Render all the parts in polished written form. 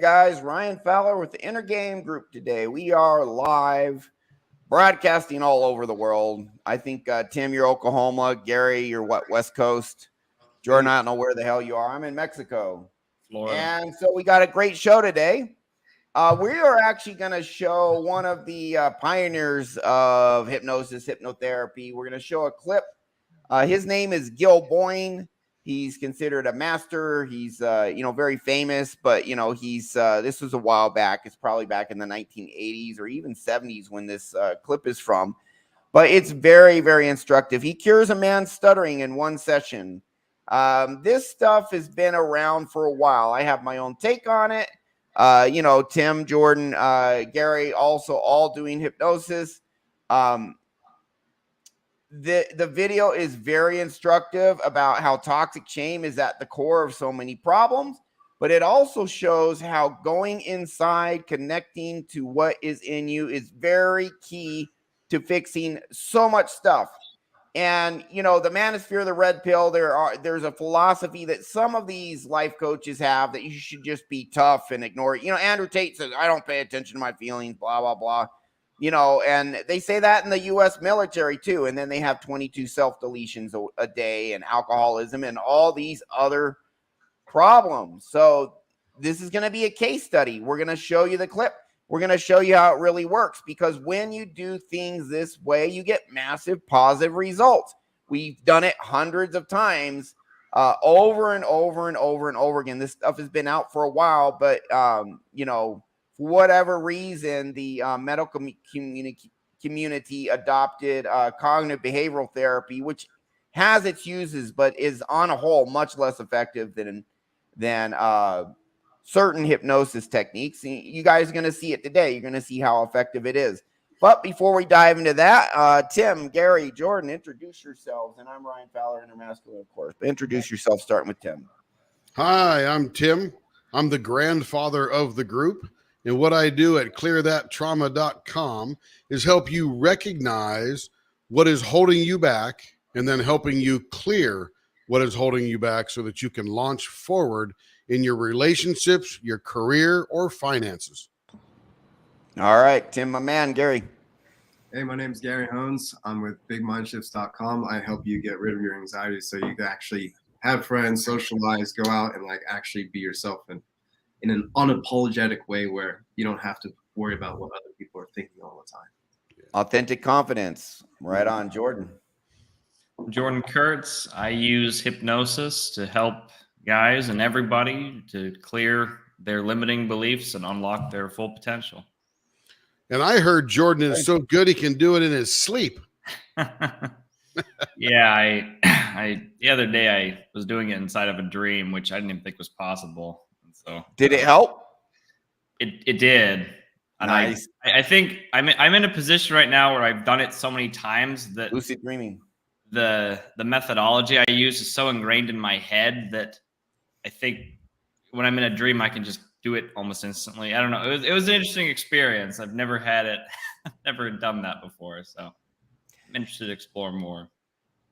guys? Ryan Fowler with the Inner Game Group today. We are live broadcasting all over the world. I think, Tim, you're Oklahoma. Gary, you're what, West Coast? Jordan, I don't know where the hell you are. I'm in Mexico. Florida. And so we got a great show today. We are actually going to show one of the pioneers of hypnosis, hypnotherapy. We're going to show a clip. His name is Gil Boyne. He's considered a master. He's, very famous, but, this was a while back. It's probably back in the 1980s or even 70s when this clip is from. But it's very, very instructive. He cures a man's stuttering in one session. This stuff has been around for a while. I have my own take on it. Tim, Jordan, Gary, also all doing hypnosis. The video is very instructive about how toxic shame is at the core of so many problems, but it also shows how going inside, connecting to what is in you is very key to fixing so much stuff. And, the manosphere, the red pill, there's a philosophy that some of these life coaches have that you should just be tough and ignore it. Andrew Tate says, I don't pay attention to my feelings, blah, blah, blah. And they say that in the U.S. military too. And then they have 22 self-deletions a day and alcoholism and all these other problems. So this is going to be a case study. We're going to show you the clip. We're going to show you how it really works, because when you do things this way, you get massive positive results. We've done it hundreds of times, over and over and over and over again. This stuff has been out for a while, but, for whatever reason, the medical community adopted cognitive behavioral therapy, which has its uses, but is on a whole much less effective than certain hypnosis techniques. You guys are going to see it today. You're going to see how effective it is. But before we dive into that, Tim, Gary, Jordan, introduce yourselves. And I'm Ryan Fowler, Intermasculine, of course. But introduce yourself, starting with Tim. Hi, I'm Tim. I'm the grandfather of the group. And what I do at clearthattrauma.com is help you recognize what is holding you back and then helping you clear what is holding you back so that you can launch forward in your relationships, your career, or finances. All right, Tim, my man, Gary. Hey, my name's Gary Hones. I'm with bigmindshifts.com. I help you get rid of your anxiety so you can actually have friends, socialize, go out, and actually be yourself and in an unapologetic way where you don't have to worry about what other people are thinking all the time. Authentic confidence. Right on, Jordan. Jordan Kurtz. I use hypnosis to help guys and everybody to clear their limiting beliefs and unlock their full potential. And I heard Jordan is so good he can do it in his sleep. Yeah, I the other day I was doing it inside of a dream, which I didn't even think was possible. And so did it help? It did. And nice. I think I'm in a position right now where I've done it so many times that lucid dreaming, the methodology I use is so ingrained in my head that I think when I'm in a dream, I can just do it almost instantly. I don't know. It was an interesting experience. I've never had it, never done that before. So I'm interested to explore more.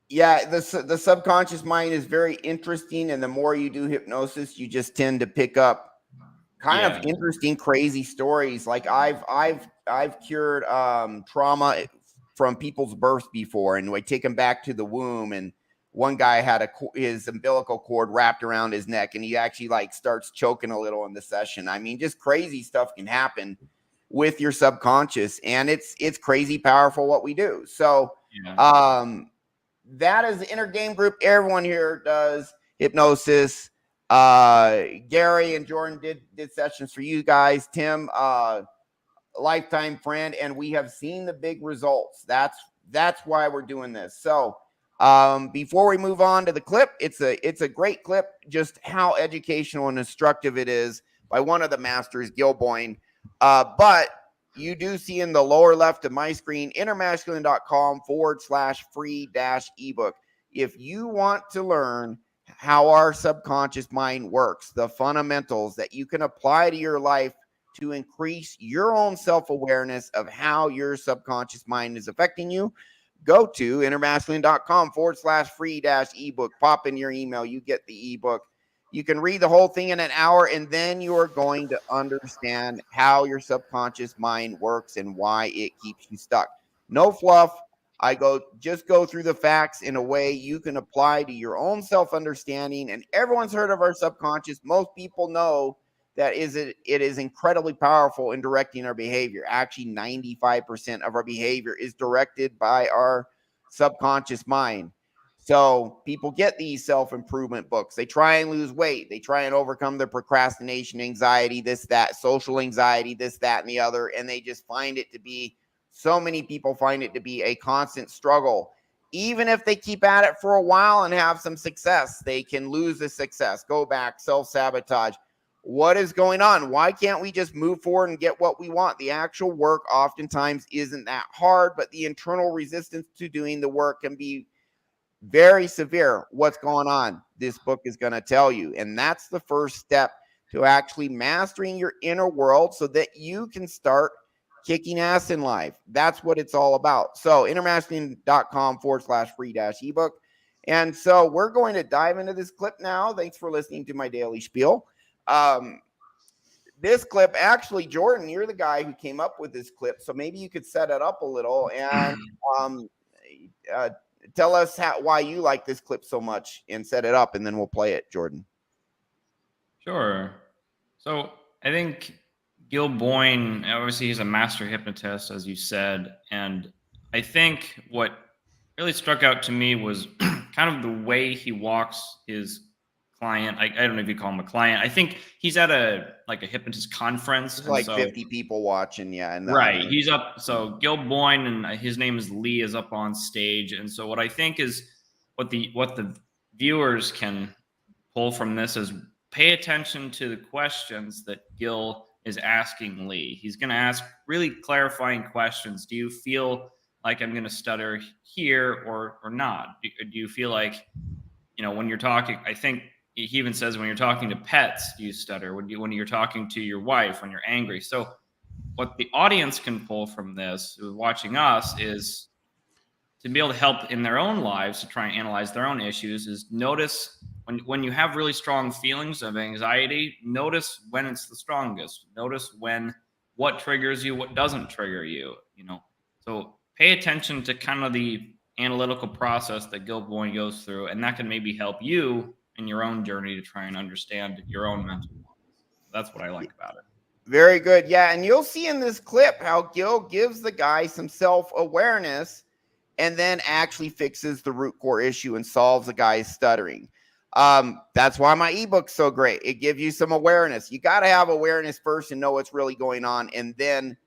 Yeah, the subconscious mind is very interesting. And the more you do hypnosis, you just tend to pick up kind of interesting, crazy stories. Like I've cured trauma from people's births before, and I take them back to the womb, and one guy had his umbilical cord wrapped around his neck, and he actually starts choking a little in the session. I mean, just crazy stuff can happen with your subconscious, and it's crazy powerful what we do. So that is the Inner Game Group. Everyone here does hypnosis. Gary and Jordan did sessions for you guys. Tim, lifetime friend, and we have seen the big results. That's why we're doing this. So before we move on to the clip, it's a great clip, just how educational and instructive it is by one of the masters, Gil Boyne. But you do see in the lower left of my screen, intermasculine.com/free-ebook. If you want to learn how our subconscious mind works, the fundamentals that you can apply to your life to increase your own self-awareness of how your subconscious mind is affecting you, go to intermasculine.com/free-ebook. Pop in your email. You get the ebook. You can read the whole thing in an hour, and then you are going to understand how your subconscious mind works and why it keeps you stuck. No fluff. Just go through the facts in a way you can apply to your own self-understanding. And everyone's heard of our subconscious. Most people know that it is incredibly powerful in directing our behavior. Actually, 95% of our behavior is directed by our subconscious mind. So people get these self-improvement books. They try and lose weight. They try and overcome their procrastination, anxiety, this, that, social anxiety, this, that, and the other. And they just find it to be, so many people find it to be a constant struggle. Even if they keep at it for a while and have some success, they can lose the success, go back, self-sabotage. What is going on? Why can't we just move forward and get what we want? The actual work oftentimes isn't that hard, but the internal resistance to doing the work can be very severe. What's going on? This book is going to tell you. And that's the first step to actually mastering your inner world so that you can start kicking ass in life. That's what it's all about. So intermastering.com/free-ebook. And so we're going to dive into this clip now. Thanks for listening to my daily spiel. This clip, actually, Jordan, you're the guy who came up with this clip. So maybe you could set it up a little and tell us why you like this clip so much and set it up, and then we'll play it, Jordan. Sure. So I think Gil Boyne, obviously he's a master hypnotist, as you said. And I think what really struck out to me was kind of the way he walks his client. I don't know if you call him a client. I think he's at a hypnotist conference. There's like 50 people watching. Yeah. And right. He's up. So Gil Boyne, and his name is Lee, is up on stage. And so what I think is what the viewers can pull from this is pay attention to the questions that Gil is asking Lee. He's going to ask really clarifying questions. Do you feel like I'm going to stutter here or not? Do you feel like, when you're talking, I think he even says when you're talking to pets, do you stutter? When you're talking to your wife, when you're angry? So what the audience can pull from this, who's watching us, is to be able to help in their own lives to try and analyze their own issues, is notice when you have really strong feelings of anxiety, notice when it's the strongest. Notice what triggers you, what doesn't trigger you, So pay attention to kind of the analytical process that Gil Boyne goes through, and that can maybe help you in your own journey to try and understand your own mental models. That's what I like about it. Very good. Yeah, and you'll see in this clip how Gil gives the guy some self-awareness and then actually fixes the root core issue and solves the guy's stuttering. That's why my ebook's so great. It gives you some awareness. You got to have awareness first and know what's really going on, and then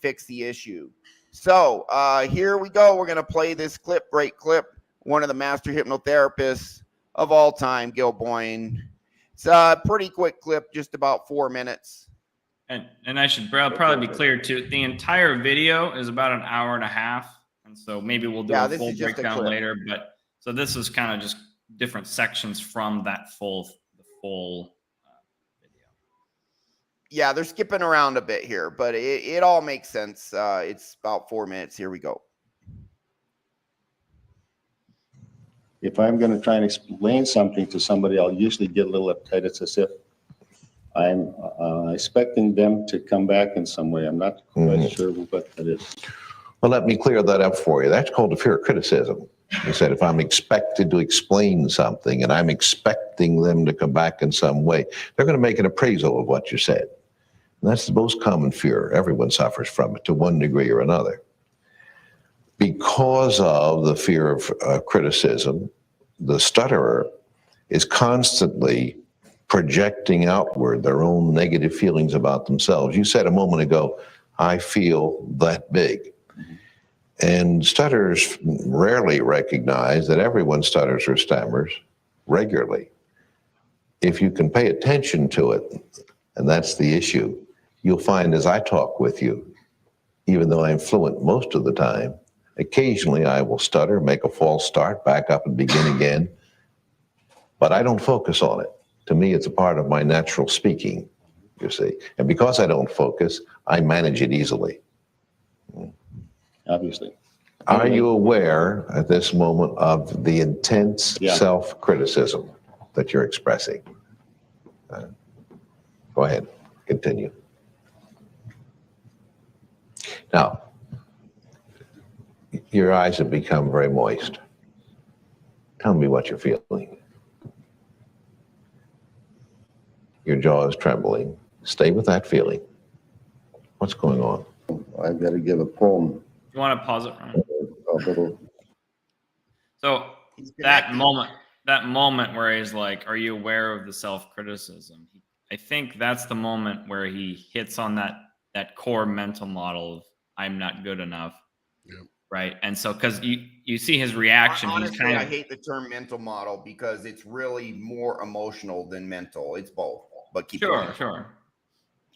fix the issue. So here we go. We're going to play this clip. Great clip. One of the master hypnotherapists of all time, Gil Boyne. It's a pretty quick clip, just about 4 minutes. And I should probably be clear too. The entire video is about an hour and a half, and so maybe we'll do a full breakdown later. But so this is kind of just different sections from that full video. Yeah, they're skipping around a bit here, but it all makes sense. It's about 4 minutes. Here we go. If I'm going to try and explain something to somebody, I'll usually get a little uptight. It's as if I'm expecting them to come back in some way. I'm not quite sure what that is. Well, let me clear that up for you. That's called a fear of criticism. You said if I'm expected to explain something and I'm expecting them to come back in some way, they're going to make an appraisal of what you said. And that's the most common fear. Everyone suffers from it to one degree or another. Because of the fear of criticism, the stutterer is constantly projecting outward their own negative feelings about themselves. You said a moment ago, I feel that big. And stutterers rarely recognize that everyone stutters or stammers regularly. If you can pay attention to it, and that's the issue, you'll find as I talk with you, even though I'm fluent most of the time, occasionally I will stutter, make a false start, back up and begin again, but I don't focus on it. To me, it's a part of my natural speaking, you see. And because I don't focus, I manage it easily. Obviously. Are you aware at this moment of the intense self-criticism that you're expressing? Go ahead, continue. Now, your eyes have become very moist. Tell me what you're feeling. Your jaw is trembling. Stay with that feeling. What's going on? I've got to give a poem. You want to pause it, Ryan? A little. So that moment where he's like, "Are you aware of the self-criticism?" I think that's the moment where he hits on that core mental model of "I'm not good enough," right? And so, because you see his reaction, Honestly, he's kind of. I hate the term mental model because it's really more emotional than mental. It's both. But keep going. Sure.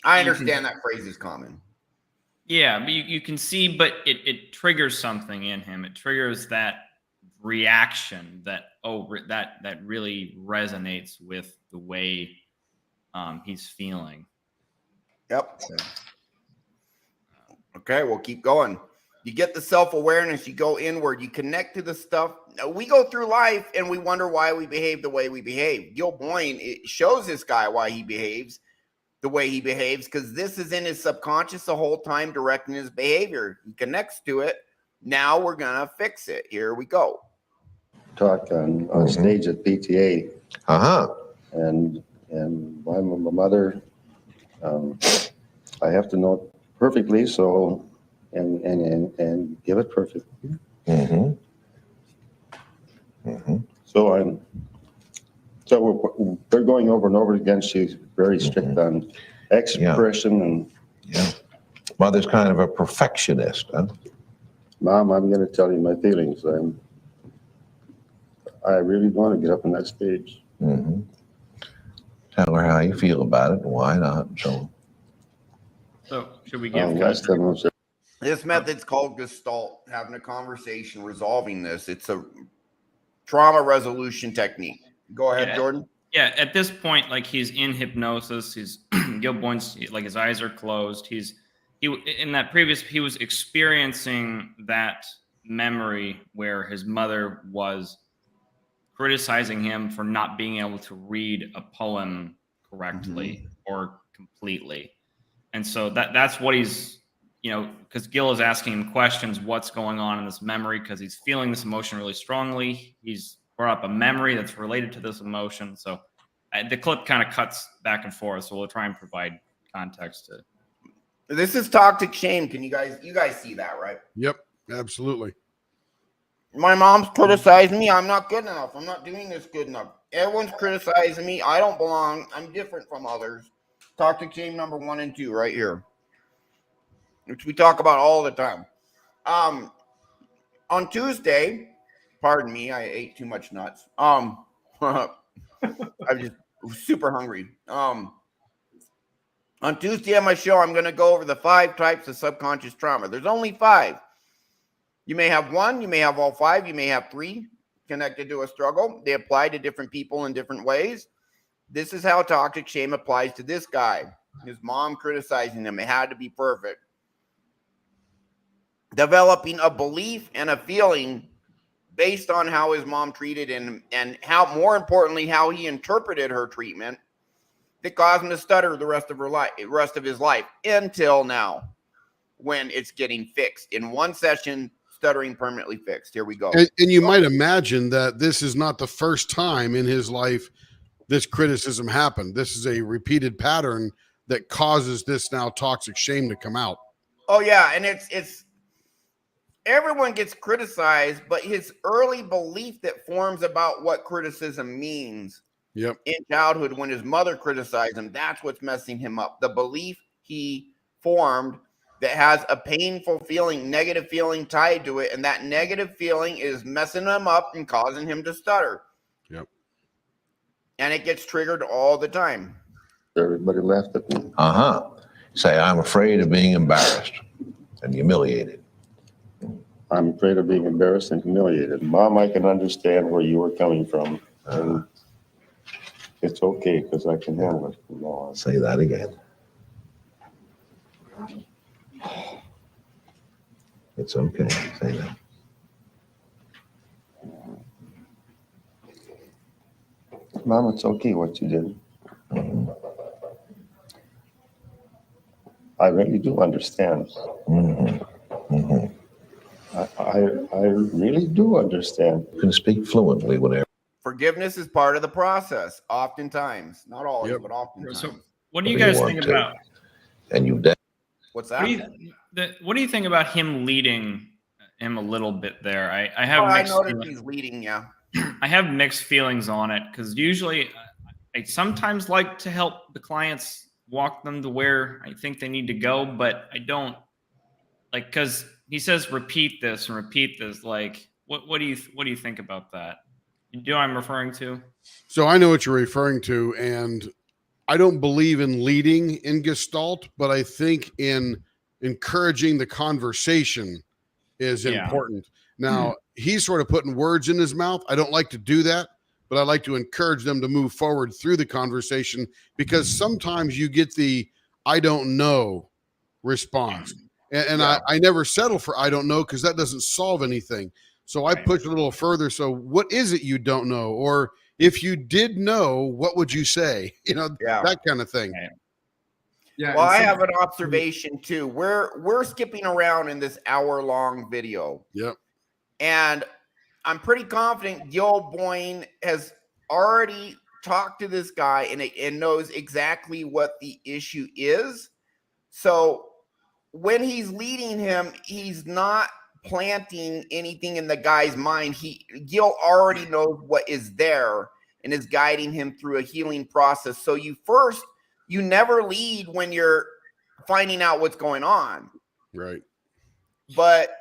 I understand that phrase is common. Yeah, but you can see, but it triggers something in him. It triggers that reaction that that really resonates with the way he's feeling. Yep. Okay, we'll keep going. You get the self-awareness, you go inward, you connect to the stuff. We go through life and we wonder why we behave the way we behave. Gil Boyne, it shows this guy why he behaves the way he behaves, because this is in his subconscious the whole time, directing his behavior. He connects to it. Now we're gonna fix it. Here we go. Talk on stage at PTA. And my mother, I have to know it perfectly, so and give it perfectly. So they're going over and over again. She's very strict on expression and. Yeah. Mother's kind of a perfectionist, huh? Mom, I'm going to tell you my feelings. I really want to get up on that stage. Tell her how you feel about it and why not. So should we give? This method's called Gestalt, having a conversation, resolving this. It's a trauma resolution technique. Go ahead, Jordan. Yeah, at this point, like he's in hypnosis. He's Gil Boyne's, like his eyes are closed. He was experiencing that memory where his mother was criticizing him for not being able to read a poem correctly or completely. And so that's what he's, because Gil is asking him questions, what's going on in this memory, because he's feeling this emotion really strongly. He's brought up a memory that's related to this emotion. So the clip kind of cuts back and forth. So we'll try and provide context to. This is toxic shame. Can you guys see that, right? Yep, absolutely. My mom's criticizing me. I'm not good enough. I'm not doing this good enough. Everyone's criticizing me. I don't belong. I'm different from others. Toxic shame number 1 and 2 right here, which we talk about all the time. On Tuesday, pardon me, I ate too much nuts. I'm just super hungry. On Tuesday on my show, I'm going to go over the 5 types of subconscious trauma. There's only 5. You may have 1, you may have all 5, you may have 3 connected to a struggle. They apply to different people in different ways. This is how toxic shame applies to this guy. His mom criticizing him. It had to be perfect. Developing a belief and a feeling based on how his mom treated him and how, more importantly, how he interpreted her treatment that caused him to stutter the rest of his life until now, when it's getting fixed. In one session, stuttering permanently fixed. Here we go. And you might imagine that this is not the first time in his life this criticism happened. This is a repeated pattern that causes this now toxic shame to come out. Oh yeah, and it's everyone gets criticized, but his early belief that forms about what criticism means in childhood, when his mother criticized him, that's what's messing him up. The belief he formed that has a painful feeling, negative feeling tied to it, and that negative feeling is messing him up and causing him to stutter. Yep. And it gets triggered all the time. Everybody laughed at me. Say, I'm afraid of being embarrassed and humiliated. I'm afraid of being embarrassed and humiliated. Mom, I can understand where you were coming from. And it's okay because I can handle it from now on. Say that again. It's okay. Say that. Mom, it's okay what you did. I really do understand. Mhm. Mhm. I really do understand. You can speak fluently whenever. Forgiveness is part of the process, oftentimes. Not always, Yep. but oftentimes. So what do you Whatever you guys want think to. about? And you What's What do that? what do you think about him leading him a little bit there? I Oh, have I mixed noticed feelings. he's leading, yeah. I have mixed feelings on it because usually I sometimes like to help the clients walk them to where I think they need to go, but I don't like because he says repeat this and repeat this. Like, what do you think about that? You know what I'm referring to? So I know what you're referring to, and I don't believe in leading in Gestalt, but I think in encouraging the conversation is Yeah. important. Now, he's sort of putting words in his mouth. I don't like to do that, but I like to encourage them to move forward through the conversation, because sometimes you get the I don't know response. And Yeah. I never settle for I don't know, because that doesn't solve anything. So I Right. push a little further. So what is it you don't know? Or if you did know, what would you say? You know, Yeah. that kind of thing. Right. Yeah. Well, and I some- have an observation too. We're skipping around in this hour-long video. Yep. And I'm pretty confident Gil Boyne has already talked to this guy and knows exactly what the issue is. So when he's leading him, he's not planting anything in the guy's mind. Gil already knows what is there and is guiding him through a healing process. So you never lead when you're finding out what's going on. Right. But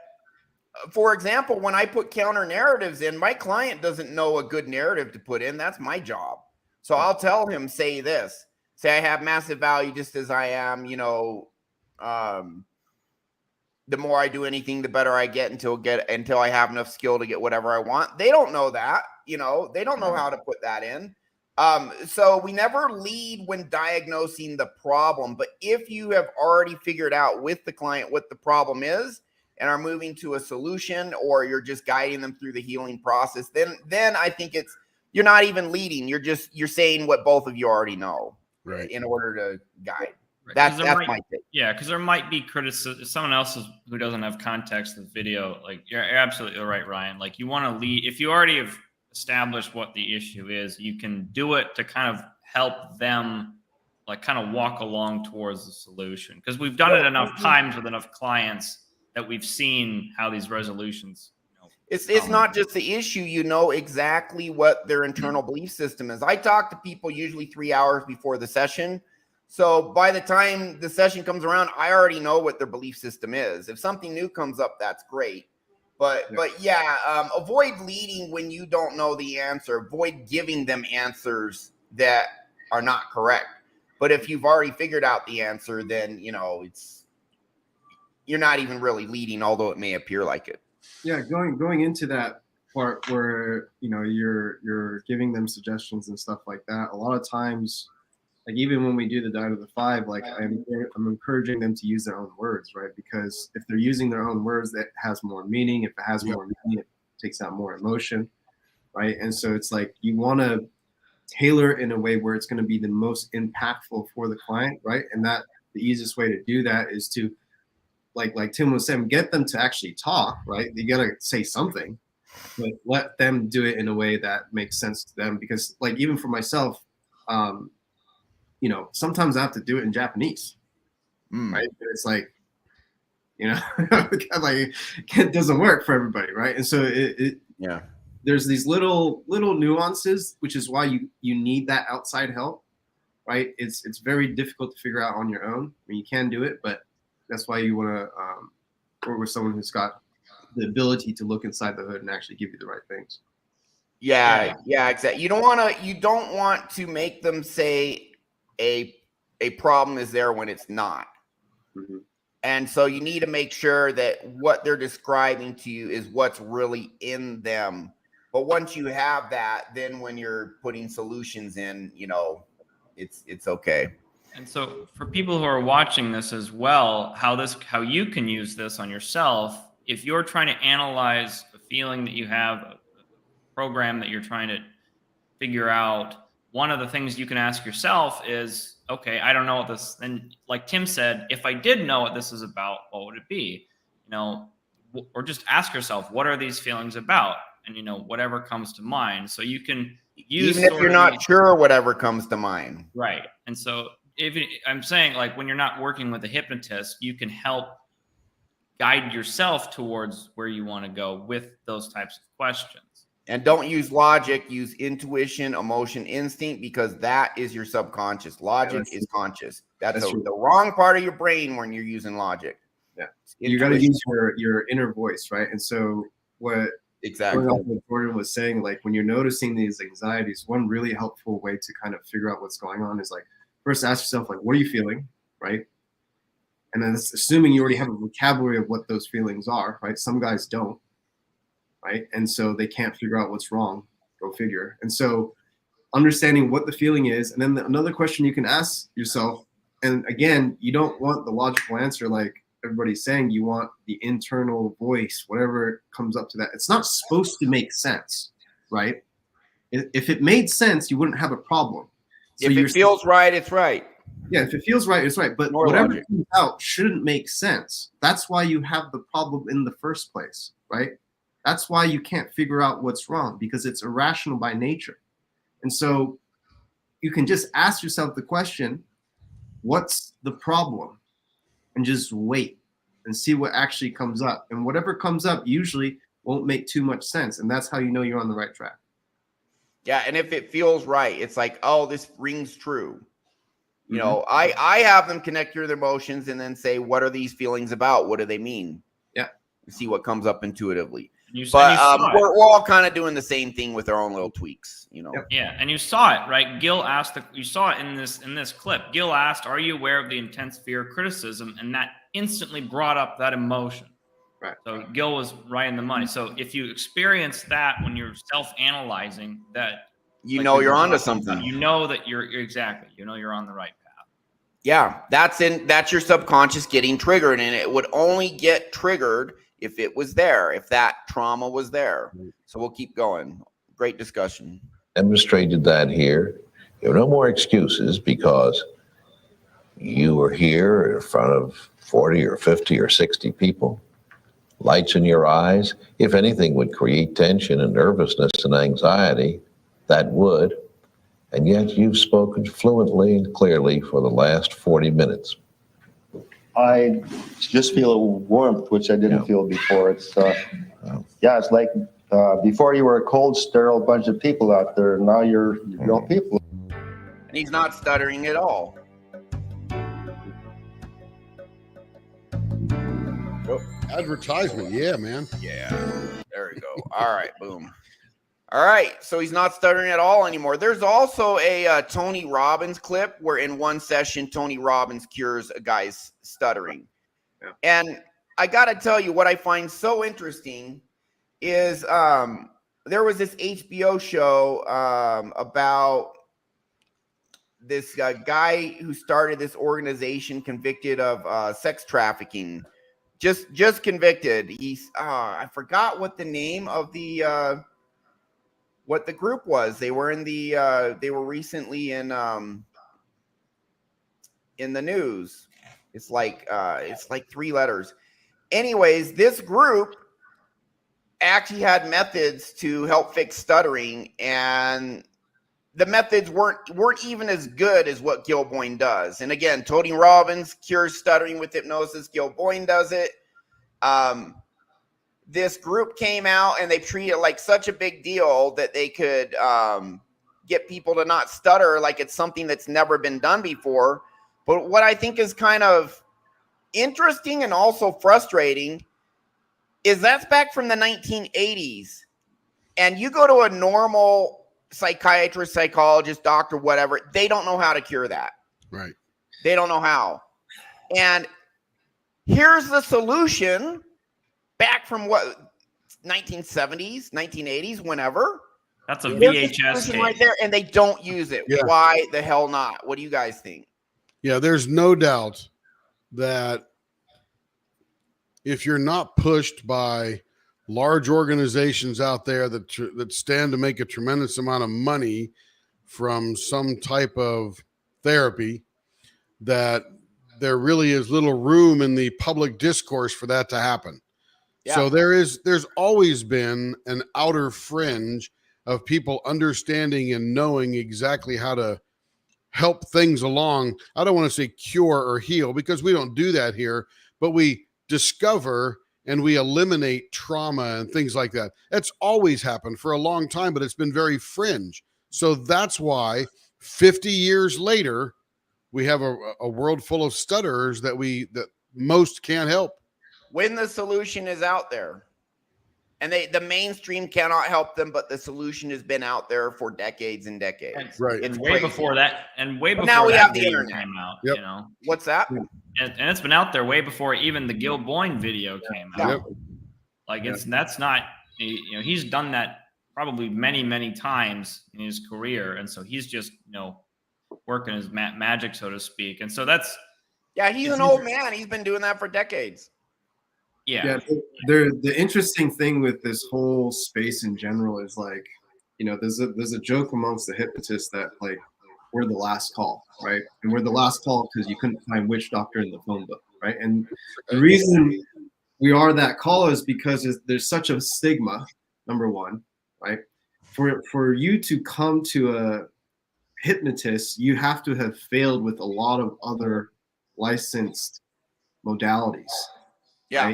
for example, when I put counter narratives in, my client doesn't know a good narrative to put in. That's my job. So I'll tell him, say this, say I have massive value just as I am, the more I do anything, the better I get until I have enough skill to get whatever I want. They don't know that, they don't know how to put that in. So we never lead when diagnosing the problem, but if you have already figured out with the client what the problem is and are moving to a solution, or you're just guiding them through the healing process, then I think you're not even leading. You're saying what both of you already know, Right. in order to guide. Right. That's 'Cause there my take. Yeah, because there might be criticism. Someone else who doesn't have context of the video, like you're absolutely right, Ryan. Like you want to lead if you already have established what the issue is, you can do it to kind of help them, like kind of walk along towards the solution. Because we've done it enough times with enough clients that we've seen how these resolutions. It's not just the issue. You know exactly what their internal belief system is. I talk to people usually 3 hours before the session. So by the time the session comes around, I already know what their belief system is. If something new comes up, that's great. But avoid leading when you don't know the answer. Avoid giving them answers that are not correct. But if you've already figured out the answer, then you're not even really leading, although it may appear like it. Yeah, going into that part where you're giving them suggestions and stuff like that. A lot of times, like even when we do the Diet of the Five, like I'm encouraging them to use their own words, right? Because if they're using their own words, that has more meaning. If it has more meaning, it takes out more emotion, right? And so it's like you want to tailor it in a way where it's going to be the most impactful for the client, right? And that the easiest way to do that is to, like Tim was saying, get them to actually talk, right? You got to say something, but let them do it in a way that makes sense to them. Because like even for myself, sometimes I have to do it in Japanese, right? And it's like, like it doesn't work for everybody, right? And so there's these little nuances, which is why you need that outside help, right? It's very difficult to figure out on your own. I mean, you can do it, but that's why you want to work with someone who's got the ability to look inside the hood and actually give you the right things. Yeah, exactly. You don't want to make them say a problem is there when it's not. Mm-hmm. And so you need to make sure that what they're describing to you is what's really in them. But once you have that, then when you're putting solutions in, it's okay. And so for people who are watching this as well, how you can use this on yourself, if you're trying to analyze a feeling that you have, a program that you're trying to figure out, one of the things you can ask yourself is, okay, I don't know what this, and like Tim said, if I did know what this is about, what would it be? You know, or just ask yourself, what are these feelings about? And, you know, whatever comes to mind. So you can use, even if you're not sure, whatever comes to mind. Right. And so I'm saying, like, when you're not working with a hypnotist, you can help guide yourself towards where you want to go with those types of questions. And don't use logic, use intuition, emotion, instinct, because that is your subconscious. Logic is conscious. That's the wrong part of your brain when you're using logic. Yeah. You got to use your inner voice, right? And so what Gordon was saying, like, when you're noticing these anxieties, one really helpful way to kind of figure out what's going on is, like, first ask yourself, like, what are you feeling, right? And then assuming you already have a vocabulary of what those feelings are, right? Some guys don't. Right. And so they can't figure out what's wrong. Go figure. And so understanding what the feeling is. And then another question you can ask yourself. And again, you don't want the logical answer like everybody's saying. You want the internal voice, whatever comes up to that. It's not supposed to make sense. Right. If it made sense, you wouldn't have a problem. So if it feels right, it's right. Yeah, if it feels right, it's right. But whatever comes out shouldn't make sense. That's why you have the problem in the first place. Right. That's why you can't figure out what's wrong, because it's irrational by nature. And so you can just ask yourself the question, what's the problem? And just wait and see what actually comes up. And whatever comes up usually won't make too much sense. And that's how you know you're on the right track. Yeah. And if it feels right, it's like, oh, this rings true. You know, I have them connect your emotions and then say, what are these feelings about? What do they mean? Yeah. See what comes up intuitively. But we're all kind of doing the same thing with our own little tweaks, you know. Yeah, and you saw it, right? Gil asked, you saw it in this clip. Gil asked, "Are you aware of the intense fear of criticism?" And that instantly brought up that emotion. Right. So Gil was right in the money. So if you experience that when you're self-analyzing, that know you're onto something. You know that you're exactly. You know you're on the right path. Yeah, that's your subconscious getting triggered, and it would only get triggered if it was there, if that trauma was there. So we'll keep going. Great discussion. Demonstrated that here. There are no more excuses because you were here in front of 40 or 50 or 60 people. Lights in your eyes. If anything would create tension and nervousness and anxiety, that would. And yet you've spoken fluently and clearly for the last 40 minutes. I just feel a warmth, which I didn't feel before. It's it's like before you were a cold, sterile bunch of people out there. Now you're real people. And he's not stuttering at all. Advertisement, yeah, man. Yeah, there we go. All right, boom. All right, so he's not stuttering at all anymore. There's also a Tony Robbins clip where in one session, Tony Robbins cures a guy's stuttering. Yeah. And I got to tell you, what I find so interesting is there was this HBO show about this guy who started this organization convicted of sex trafficking. Just convicted. He's I forgot what the name of the what the group was. They were in the they were recently in the news. It's like 3 letters. Anyways, this group actually had methods to help fix stuttering, and the methods weren't even as good as what Gil Boyne does. And again, Tony Robbins cures stuttering with hypnosis. Gil Boyne does it. This group came out and they treated it like such a big deal that they could get people to not stutter like it's something that's never been done before. But what I think is kind of interesting and also frustrating is that's back from the 1980s. And you go to a normal psychiatrist, psychologist, doctor, whatever, they don't know how to cure that. Right. They don't know how. And here's the solution back from what, 1970s, 1980s, whenever. That's a VHS tape right there, and they don't use it. Yeah. Why the hell not? What do you guys think? Yeah, there's no doubt that if you're not pushed by large organizations out there that stand to make a tremendous amount of money from some type of therapy, that there really is little room in the public discourse for that to happen. Yeah. So there's always been an outer fringe of people understanding and knowing exactly how to help things along. I don't want to say cure or heal, because we don't do that here, but we discover and we eliminate trauma and things like that. That's always happened for a long time, but it's been very fringe. So that's why 50 years later, we have a world full of stutterers that most can't help. When the solution is out there, and the mainstream cannot help them, but the solution has been out there for decades and decades. Right. It's way crazy. before that, and way But before now we that have the video internet. came out. Yep. You know, What's that? and it's been out there way before even the Gil Boyne video came out. Yep. Like that's not, you know, he's done that probably many times in his career, and so he's just, you know, working his magic, so to speak. And so that's Yeah, he's an old man. He's been doing that for decades. yeah. The interesting thing with this whole space in general is, like, you know, there's a joke amongst the hypnotists that, like, we're the last call, right? And we're the last call because you couldn't find witch doctor in the phone book, right? And the reason we are that call is because there's such a stigma, number one, right? For you to come to a hypnotist, you have to have failed with a lot of other licensed modalities. Yeah.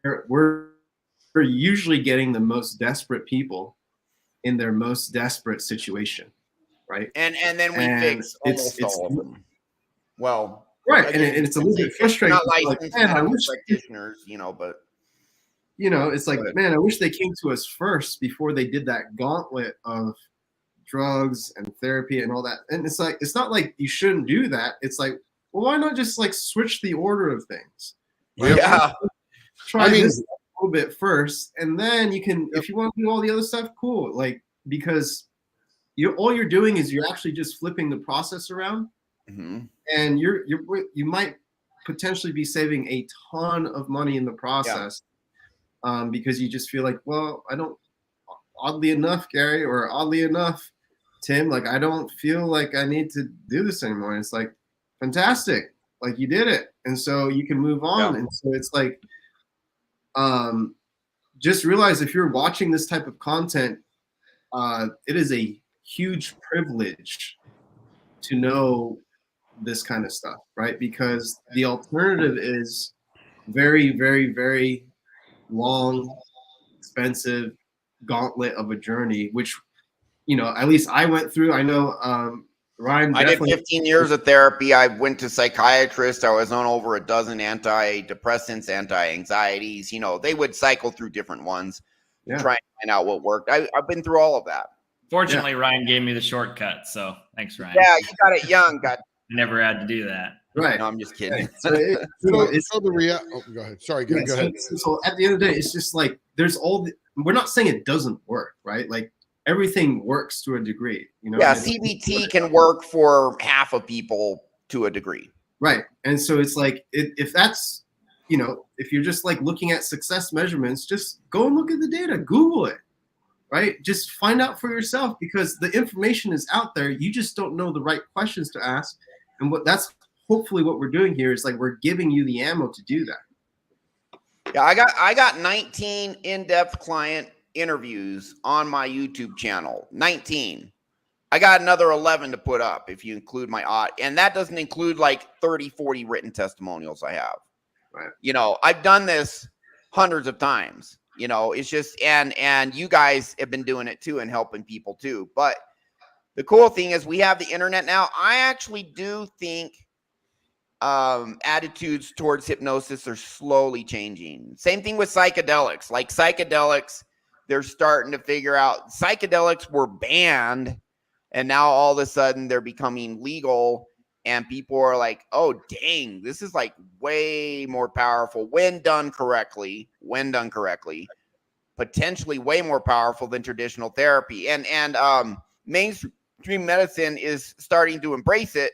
Right? We're usually getting the most desperate people in their most desperate situation, right? And then we And fix it's- almost all of them. Well, Right, again, and it's a little bit they're frustrating. not Like, licensed man, I medical wish, practitioners, you know, but you know, it's like, Right. man, I wish they came to us first before they did that gauntlet of drugs and therapy and all that. And it's like, it's not like you shouldn't do that. It's like, well, why not just like switch the order of things? Yep. yeah, Try I mean- this a little bit first, and then you can, if you want to do all the other stuff, cool. Like, because all you're doing is you're actually just flipping the process around, Mhm. and you might potentially be saving a ton of money in the process, because you just feel like, well, I don't, oddly enough, Gary, or oddly enough, Tim, like, I don't feel like I need to do this anymore. And it's like, fantastic, like, you did it, and so you can move on. Yeah. And so it's like, just realize if you're watching this type of content, it is a huge privilege to know this kind of stuff, right? Because the alternative is very, very, very long, expensive gauntlet of a journey, which, you know, at least I went through. I know Ryan I did definitely 15 years of therapy. I went to psychiatrists. I was on over a dozen antidepressants, anti-anxieties. You know, they would cycle through different ones to Yeah. try and find out what worked. I've been through all of that. Fortunately, Ryan gave me the shortcut, so thanks, Ryan. Yeah, you got it young. I never had to do that. right. No, I'm just kidding. So go ahead. Sorry, go ahead. So at the end of the day, it's just like there's we're not saying it doesn't work, right? Like, everything works to a degree, you know. Yeah, And CBT can work for half of people to a degree. right. And so it's like, if that's, you know, if you're just like looking at success measurements, just go and look at the data, Google it, right? Just find out for yourself, because the information is out there. You just don't know the right questions to ask. And that's hopefully what we're doing here is, like, we're giving you the ammo to do that. Yeah, I got 19 in-depth client interviews on my YouTube channel. 19. I got another 11 to put up if you include my and that doesn't include like 30, 40 written testimonials I have. Right. You know, I've done this hundreds of times. You know, it's just and you guys have been doing it too and helping people too. But the cool thing is we have the internet now. I actually do think attitudes towards hypnosis are slowly changing. Same thing with psychedelics. Like psychedelics, they're starting to figure out psychedelics were banned, and now all of a sudden they're becoming legal, and people are like, oh dang, this is like way more powerful when done correctly, potentially way more powerful than traditional therapy. And mainstream medicine is starting to embrace it,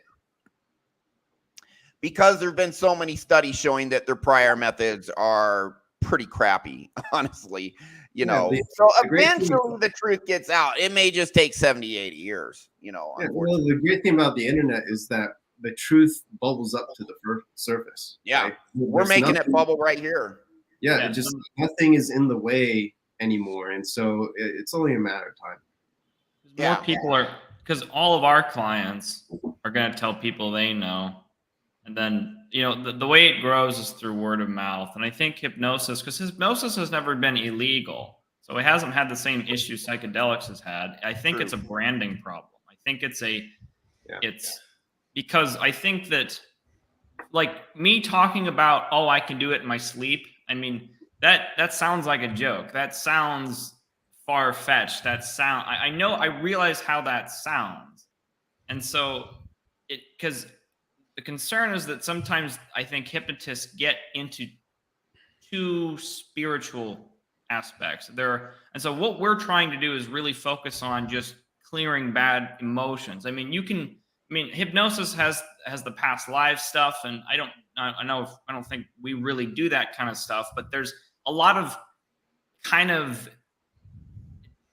because there have been so many studies showing that their prior methods are pretty crappy, honestly. you Yeah, know. the- So the great thing- eventually the truth gets out. It may just take 70, 80 years, you know. Yeah, well, the great thing about the internet is that the truth bubbles up to the surface. Yeah. Right? We're There's making it nothing- bubble right here. Yeah, Yeah. it just nothing is in the way anymore, and so it's only a matter of time. More Yeah. people are, because all of our clients are going to tell people they know. And then, you know, the way it grows is through word of mouth. And I think hypnosis, because hypnosis has never been illegal. So it hasn't had the same issues psychedelics has had. I think True. it's a branding problem. I think it's Yeah. it's because I think that, like me talking about, oh, I can do it in my sleep. I mean, that sounds like a joke. That sounds far-fetched. I know, I realize how that sounds. And so because the concern is that sometimes I think hypnotists get into too spiritual aspects there. And so what we're trying to do is really focus on just clearing bad emotions. I mean, hypnosis has the past life stuff, and I don't think we really do that kind of stuff, but there's a lot of kind of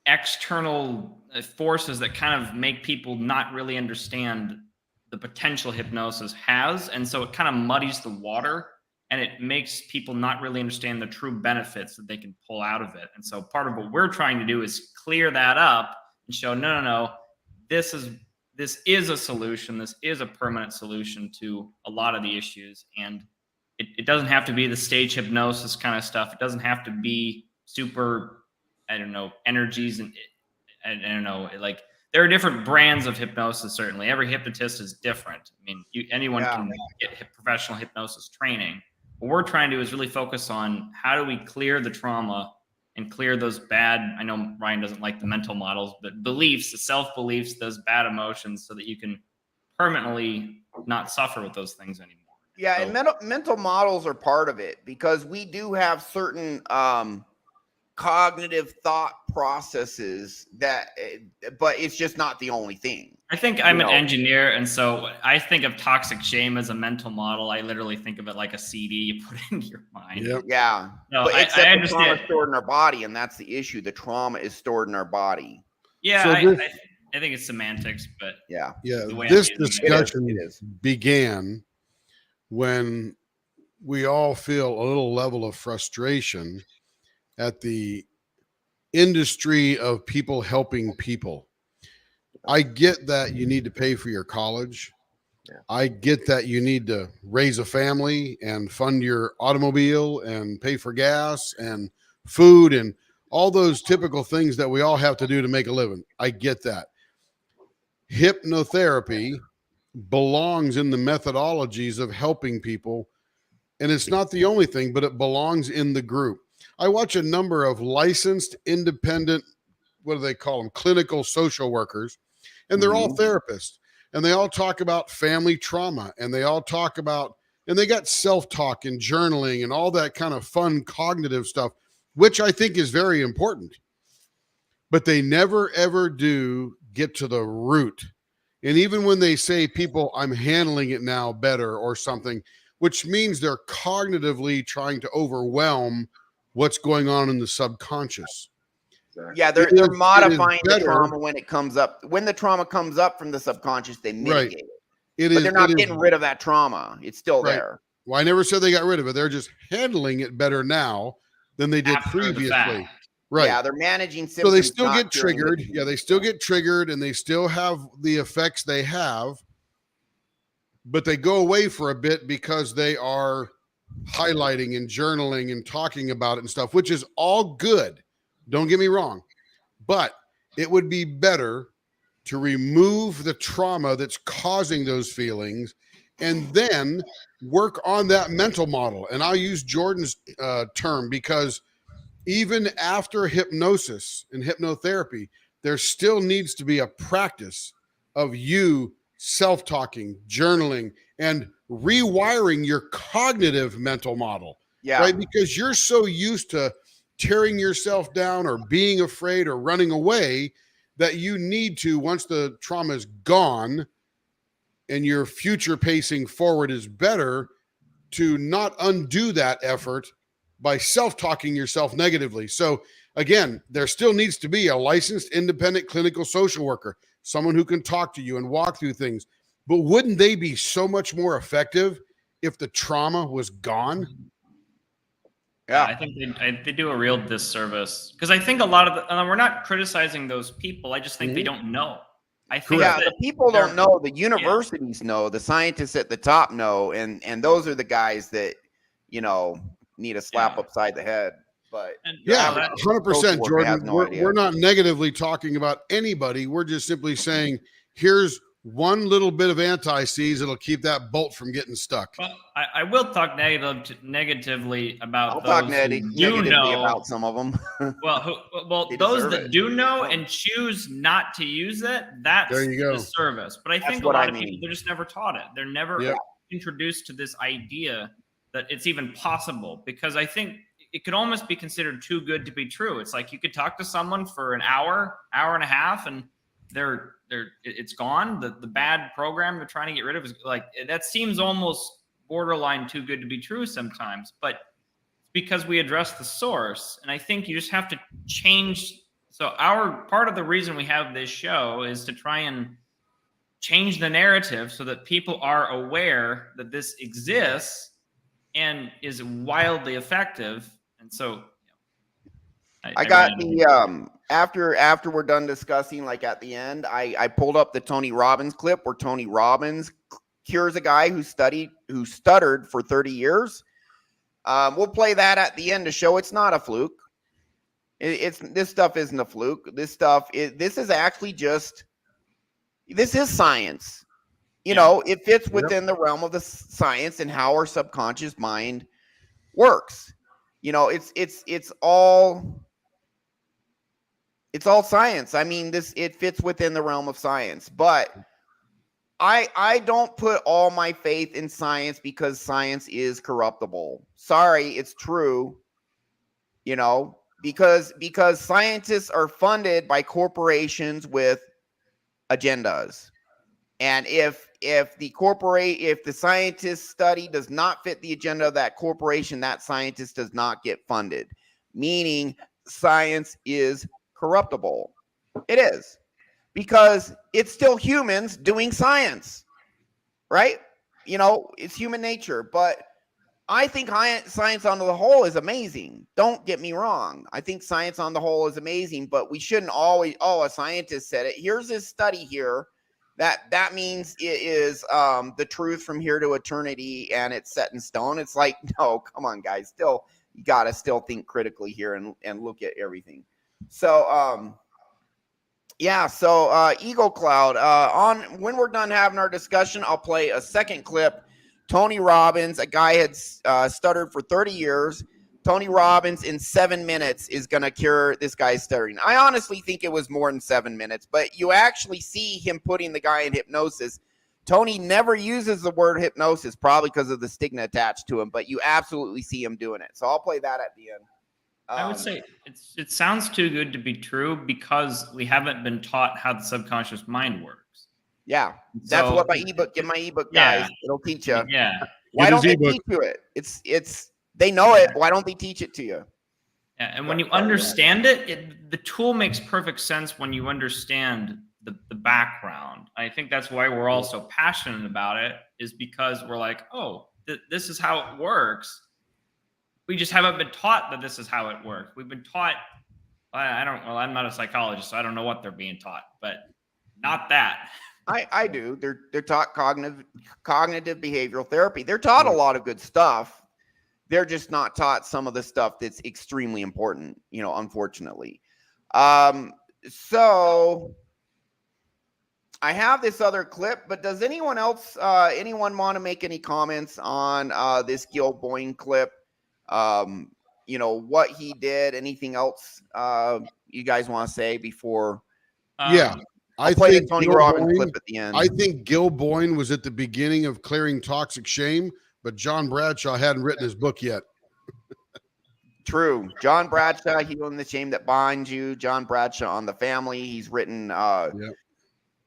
external forces that kind of make people not really understand the potential hypnosis has. And so it kind of muddies the water, and it makes people not really understand the true benefits that they can pull out of it. And so part of what we're trying to do is clear that up and show, no, this is a solution. This is a permanent solution to a lot of the issues. And it doesn't have to be the stage hypnosis kind of stuff. It doesn't have to be super, I don't know, energies. And I don't know, like, there are different brands of hypnosis, certainly. Every hypnotist is different. I mean, anyone can get professional hypnosis training. What we're trying to do is really focus on how do we clear the trauma and clear those bad, I know Ryan doesn't like the mental models, but beliefs, the self-beliefs, those bad emotions, so that you can permanently not suffer with those things anymore. Yeah, So, and mental models are part of it, because we do have certain cognitive thought processes that, but it's just not the only thing. I think I'm You an know. engineer, and so I think of toxic shame as a mental model. I literally think of it like a CD you put into your mind. Yep. Yeah, No, but I except the trauma understand. is stored in our body, and that's the issue. The trauma is stored in our body. Yeah, So I think it's semantics, but Yeah, Yeah, the way this I'm using it. discussion It is. began when we all feel a little level of frustration at the industry of people helping people. I get that you need to pay for your college. Yeah. I get that you need to raise a family and fund your automobile and pay for gas and food and all those typical things that we all have to do to make a living. I get that. Hypnotherapy belongs in the methodologies of helping people. And it's not the only thing, but it belongs in the group. I watch a number of licensed, independent, what do they call them? Clinical social workers. And they're all therapists. And they all talk about family trauma. And they all talk about, and they got self-talk and journaling and all that kind of fun cognitive stuff, which I think is very important. But they never, ever do get to the root. And even when they say people, I'm handling it now better or something, which means they're cognitively trying to overwhelm what's going on in the subconscious. Exactly. yeah, It they're is modifying the better. trauma when it comes up. When the trauma comes up from the subconscious, they mitigate it. It But they're not it is- getting rid of that trauma. It's still Right. there. Well, I never said they got rid of it. They're just handling it better now than they did After the previously. fact. Right. Yeah, they're managing So symptoms. they still not get curing the triggered. disease. Yeah, they still get triggered and they still have the effects they have, but they go away for a bit because they are highlighting and journaling and talking about it and stuff, which is all good. Don't get me wrong. But it would be better to remove the trauma that's causing those feelings and then work on that mental model. And I'll use Jordan's term, because even after hypnosis and hypnotherapy, there still needs to be a practice of you self-talking, journaling, and rewiring your cognitive mental model, Yeah, right? Because you're so used to tearing yourself down or being afraid or running away that you need to, once the trauma is gone and your future pacing forward is better, to not undo that effort by self-talking yourself negatively. So again, there still needs to be a licensed independent clinical social worker, someone who can talk to you and walk through things. But wouldn't they be so much more effective if the trauma was gone? Yeah, I think they do a real disservice, because I think a lot of we're not criticizing those people. I just think they don't know. I think the people don't know. The universities know. The scientists at the top know, and those are the guys that need a slap upside the head. But 100%, Jordan. We're not negatively talking about anybody. We're just simply saying, here's one little bit of anti-seize that'll keep that bolt from getting stuck. Well, I will talk negatively about I'll those talk who negatively about some of them. well, those that do know and choose not to use it, that's the service. But I think a lot of people, they're just never taught it. They're never introduced to this idea that it's even possible, because I think it could almost be considered too good to be true. It's like you could talk to someone for an hour and a half, and it's gone. The bad program they're trying to get rid of is like, that seems almost borderline too good to be true sometimes, but because we address the source. And I think you just have to change. So part of the reason we have this show is to try and change the narrative so that people are aware that this exists and is wildly effective. And so I got the after we're done discussing, like at the end, I pulled up the Tony Robbins clip where Tony Robbins cures a guy who stuttered for 30 years. We'll play that at the end to show it's not a fluke. This stuff isn't a fluke. This is actually this is science. It fits within the realm of the science and how our subconscious mind works. It's all science. I mean, it fits within the realm of science, but I don't put all my faith in science because science is corruptible. Sorry, it's true. Because scientists are funded by corporations with agendas. And if the scientist study does not fit the agenda of that corporation, that scientist does not get funded. Meaning science is corruptible. It is, because it's still humans doing science, right? It's human nature. But I think science on the whole is amazing. Don't get me wrong. I think science on the whole is amazing, but we shouldn't always, a scientist said it. Here's this study here that means it is the truth from here to eternity and it's set in stone. It's like, no, come on, guys. Still, you got to still think critically here and look at everything. So, Ego Cloud, when we're done having our discussion, I'll play a second clip. Tony Robbins, a guy had stuttered for 30 years. Tony Robbins in 7 minutes is going to cure this guy's stuttering. I honestly think it was more than 7 minutes, but you actually see him putting the guy in hypnosis. Tony never uses the word hypnosis, probably because of the stigma attached to him, but you absolutely see him doing it. So I'll play that at the end. I would say it sounds too good to be true because we haven't been taught how the subconscious mind works. Yeah, that's what my ebook. Get my ebook, guys. It'll teach you. Yeah. Why don't they teach you it? It's they know it. Why don't they teach it to you? Yeah, and when you understand it, the tool makes perfect sense when you understand the background. I think that's why we're all so passionate about it, is because we're like, oh, this is how it works. We just haven't been taught that this is how it works. We've been taught, I'm not a psychologist, so I don't know what they're being taught, but not that. I do. They're taught cognitive behavioral therapy. They're taught a lot of good stuff. They're just not taught some of the stuff that's extremely important, unfortunately. So I have this other clip, but does anyone want to make any comments on this Gil Boyne clip? What he did, anything else you guys want to say before? I play think the Tony Robbins clip at the end. I think Gil Boyne was at the beginning of clearing toxic shame, but John Bradshaw hadn't written his book yet. True. John Bradshaw, Healing the Shame That Binds You. John Bradshaw on the Family. He's written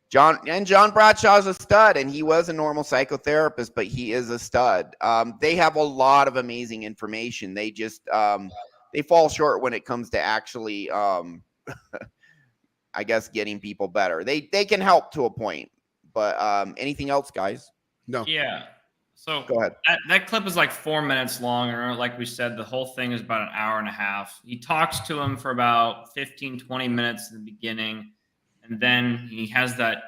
John Bradshaw's a stud, and he was a normal psychotherapist, but he is a stud. They have a lot of amazing information. They just they fall short when it comes to actually, I guess, getting people better. They can help to a point, but anything else, guys? No. Yeah. So Go ahead. that clip is like 4 minutes long. And like we said, the whole thing is about an hour and a half. He talks to him for about 15, 20 minutes in the beginning. And then he has that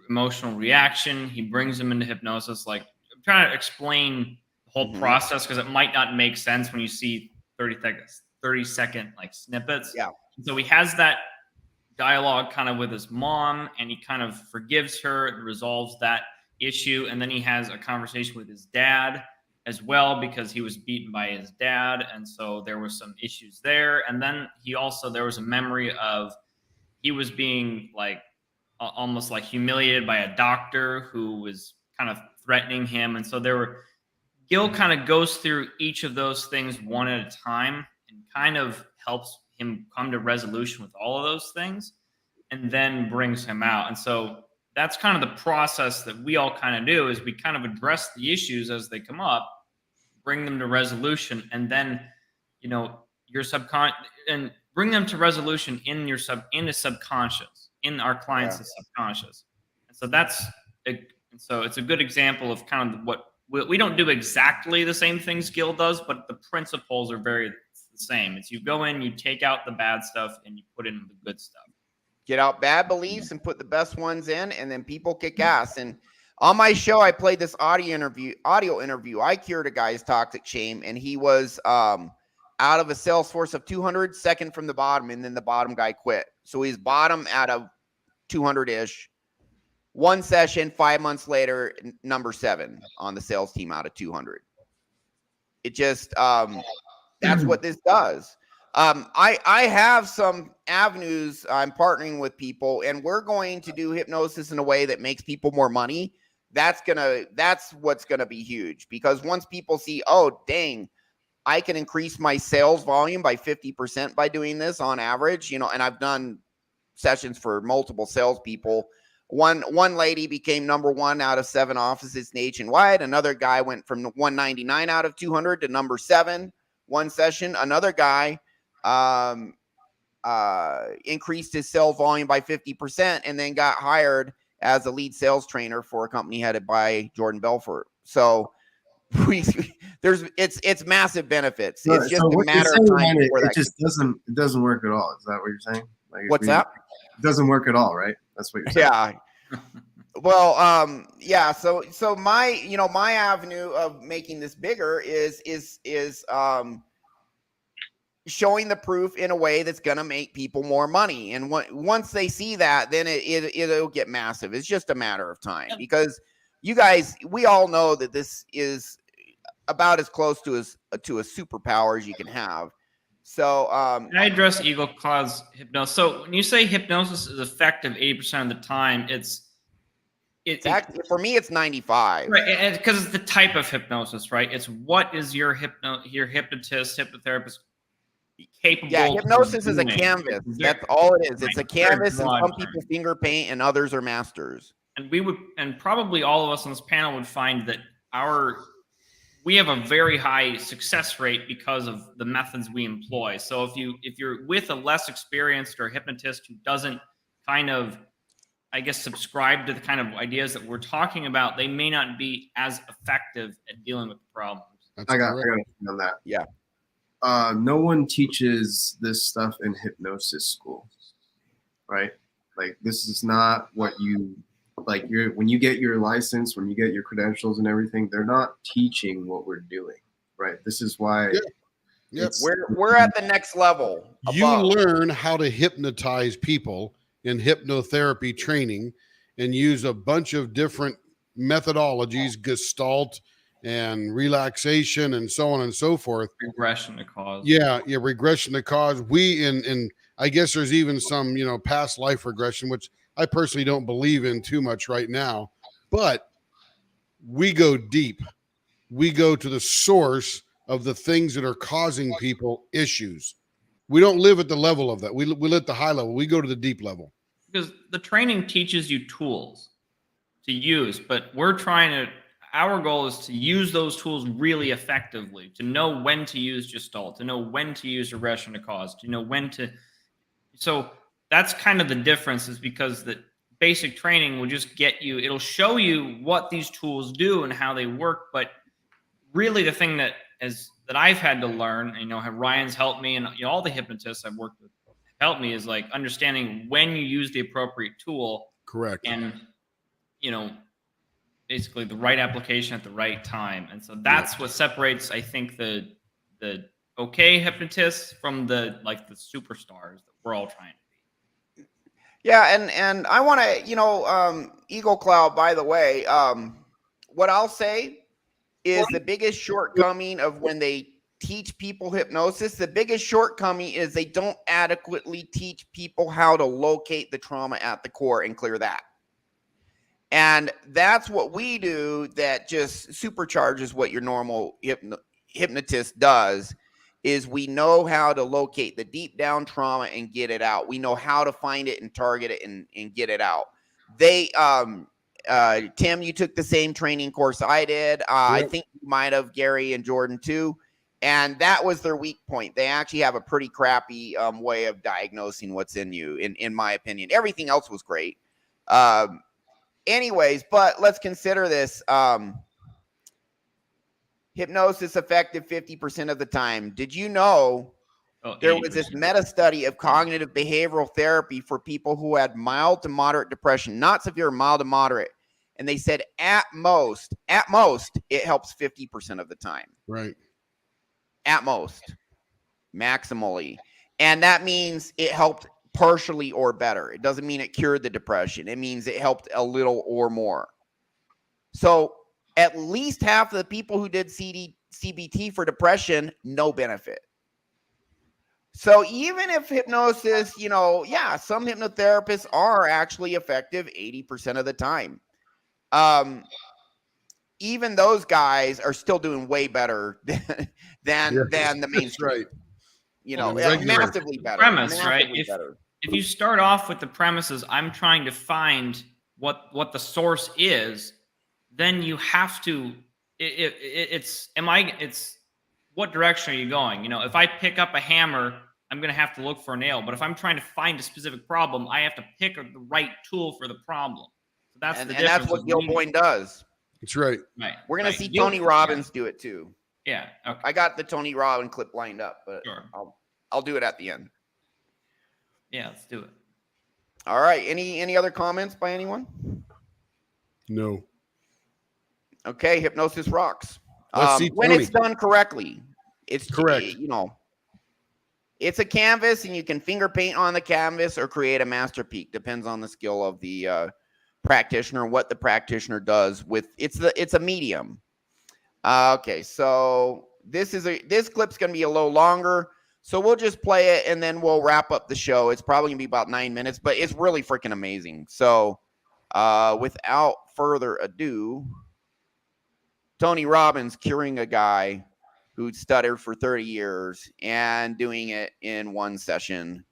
emotional reaction. He brings him into hypnosis. Like, I'm trying to explain the whole process because it might not make sense when you see 30-second like snippets. Yeah. So he has that dialogue kind of with his mom, and he kind of forgives her and resolves that issue. And then he has a conversation with his dad as well, because he was beaten by his dad. And so there were some issues there. And then there was a memory of he was being like almost like humiliated by a doctor who was kind of threatening him. And so Gil kind of goes through each of those things one at a time and kind of helps him come to resolution with all of those things, and then brings him out. And so that's kind of the process that we all kind of do, is we kind of address the issues as they come up, bring them to resolution, and then, your subconscious, and bring them to resolution in the subconscious, in our clients' subconscious. And so it's a good example of kind of what we don't do exactly the same things Gil does, but the principles are very the same. It's you go in, you take out the bad stuff, and you put in the good stuff. Get out bad beliefs and put the best ones in, and then people kick ass. And on my show, I played this audio interview. I cured a guy's toxic shame, and he was out of a sales force of 200, second from the bottom, and then the bottom guy quit. So he's bottom out of 200-ish. One session, 5 months later, number 7 on the sales team out of 200. It just that's what this does. I have some avenues. I'm partnering with people, and we're going to do hypnosis in a way that makes people more money. That's what's gonna be huge, because once people see, oh dang, I can increase my sales volume by 50% by doing this on average, and I've done sessions for multiple salespeople. One lady became number 1 out of 7 offices nationwide. Another guy went from 199 out of 200 to number 7 one session. Another guy increased his sales volume by 50% and then got hired as a lead sales trainer for a company headed by Jordan Belfort. So it's massive benefits. It's just a matter of time. It just doesn't work at all. Is that what you're saying? Like, what's that? It doesn't work at all, right? That's what you're saying. Yeah. Well, yeah. So my, my avenue of making this bigger is showing the proof in a way that's going to make people more money. And once they see that, then it'll get massive. It's just a matter of time, because you guys, we all know that this is about as close to a superpower as you can have. So, can I address ego cause hypnosis? So when you say hypnosis is effective 80% of the time, it's actually, for me, it's 95. Right, because it's the type of hypnosis, right? It's what is your hypnotist, hypnotherapist capable? Yeah, hypnosis is a canvas. That's all it is. It's a canvas, and some right? people finger paint, and others are masters. And probably all of us on this panel would find that we have a very high success rate because of the methods we employ. So if you're with a less experienced or a hypnotist who doesn't kind of, I guess, subscribe to the kind of ideas that we're talking about, they may not be as effective at dealing with the problems. I got on that. Yeah. No one teaches this stuff in hypnosis school, right? Like, this is not what you like. When you get your license, when you get your credentials and everything, they're not teaching what we're doing, right? This is why. Yep. We're at the next level. You learn how to hypnotize people in hypnotherapy training, and use a bunch of different methodologies, Gestalt and relaxation and so on and so forth. Regression to cause. Yeah, regression to cause. And I guess there's even some, past life regression, which I personally don't believe in too much right now. But we go deep. We go to the source of the things that are causing people issues. We don't live at the level of that. We live at the high level. We go to the deep level. Because the training teaches you tools to use, but we're trying to our goal is to use those tools really effectively, to know when to use Gestalt, to know when to use regression to cause, to know when to. So that's kind of the difference, is because the basic training will just get you, it'll show you what these tools do and how they work. But really the thing that I've had to learn, have Ryan's helped me, and all the hypnotists I've worked with helped me, is like understanding when you use the appropriate tool. Correct. And, basically the right application at the right time. And so that's what separates, I think, the okay hypnotists from the superstars that we're all trying to be. Yeah, and I want to, Eagle Cloud, by the way, what I'll say is the biggest shortcoming of when they teach people hypnosis, the biggest shortcoming is they don't adequately teach people how to locate the trauma at the core and clear that. And that's what we do, that just supercharges what your normal hypnotist does, is we know how to locate the deep down trauma and get it out. We know how to find it and target it and get it out. They, Tim, you took the same training course I did. I think you might have, Gary and Jordan too. And that was their weak point. They actually have a pretty crappy way of diagnosing what's in you, in my opinion. Everything else was great. Anyways, but let's consider this. Hypnosis effective 50% of the time. Did you know there was this meta study of cognitive behavioral therapy for people who had mild to moderate depression, not severe, mild to moderate. And they said at most, it helps 50% of the time. Right. At most, maximally. And that means it helped partially or better. It doesn't mean it cured the depression. It means it helped a little or more. So at least half of the people who did CBT for depression, no benefit. So even if hypnosis, some hypnotherapists are actually effective 80% of the time. Even those guys are still doing way better than the mainstream. Right. Massively better. Premise, massively right? better. If you start off with the premises, I'm trying to find what the source is, then you have to. It's what direction are you going? If I pick up a hammer, I'm going to have to look for a nail. But if I'm trying to find a specific problem, I have to pick the right tool for the problem. So that's the difference. And that's what Gil Boyne does. That's right. Right. We're going to see Tony Robbins do it too. Yeah. Okay. I got the Tony Robbins clip lined up, but Sure. I'll do it at the end. Yeah, let's do it. All right. Any other comments by anyone? No. Okay, hypnosis rocks. Let's see when Tony. it's done correctly. It's correct. It's a canvas, and you can finger paint on the canvas or create a masterpiece. Depends on the skill of the practitioner, what the practitioner does with it's a medium. Okay, so this clip's gonna be a little longer, so we'll just play it and then we'll wrap up the show. It's probably gonna be about 9 minutes, but it's really freaking amazing. So without further ado, Tony Robbins curing a guy who'd stuttered for 30 years and doing it in one session.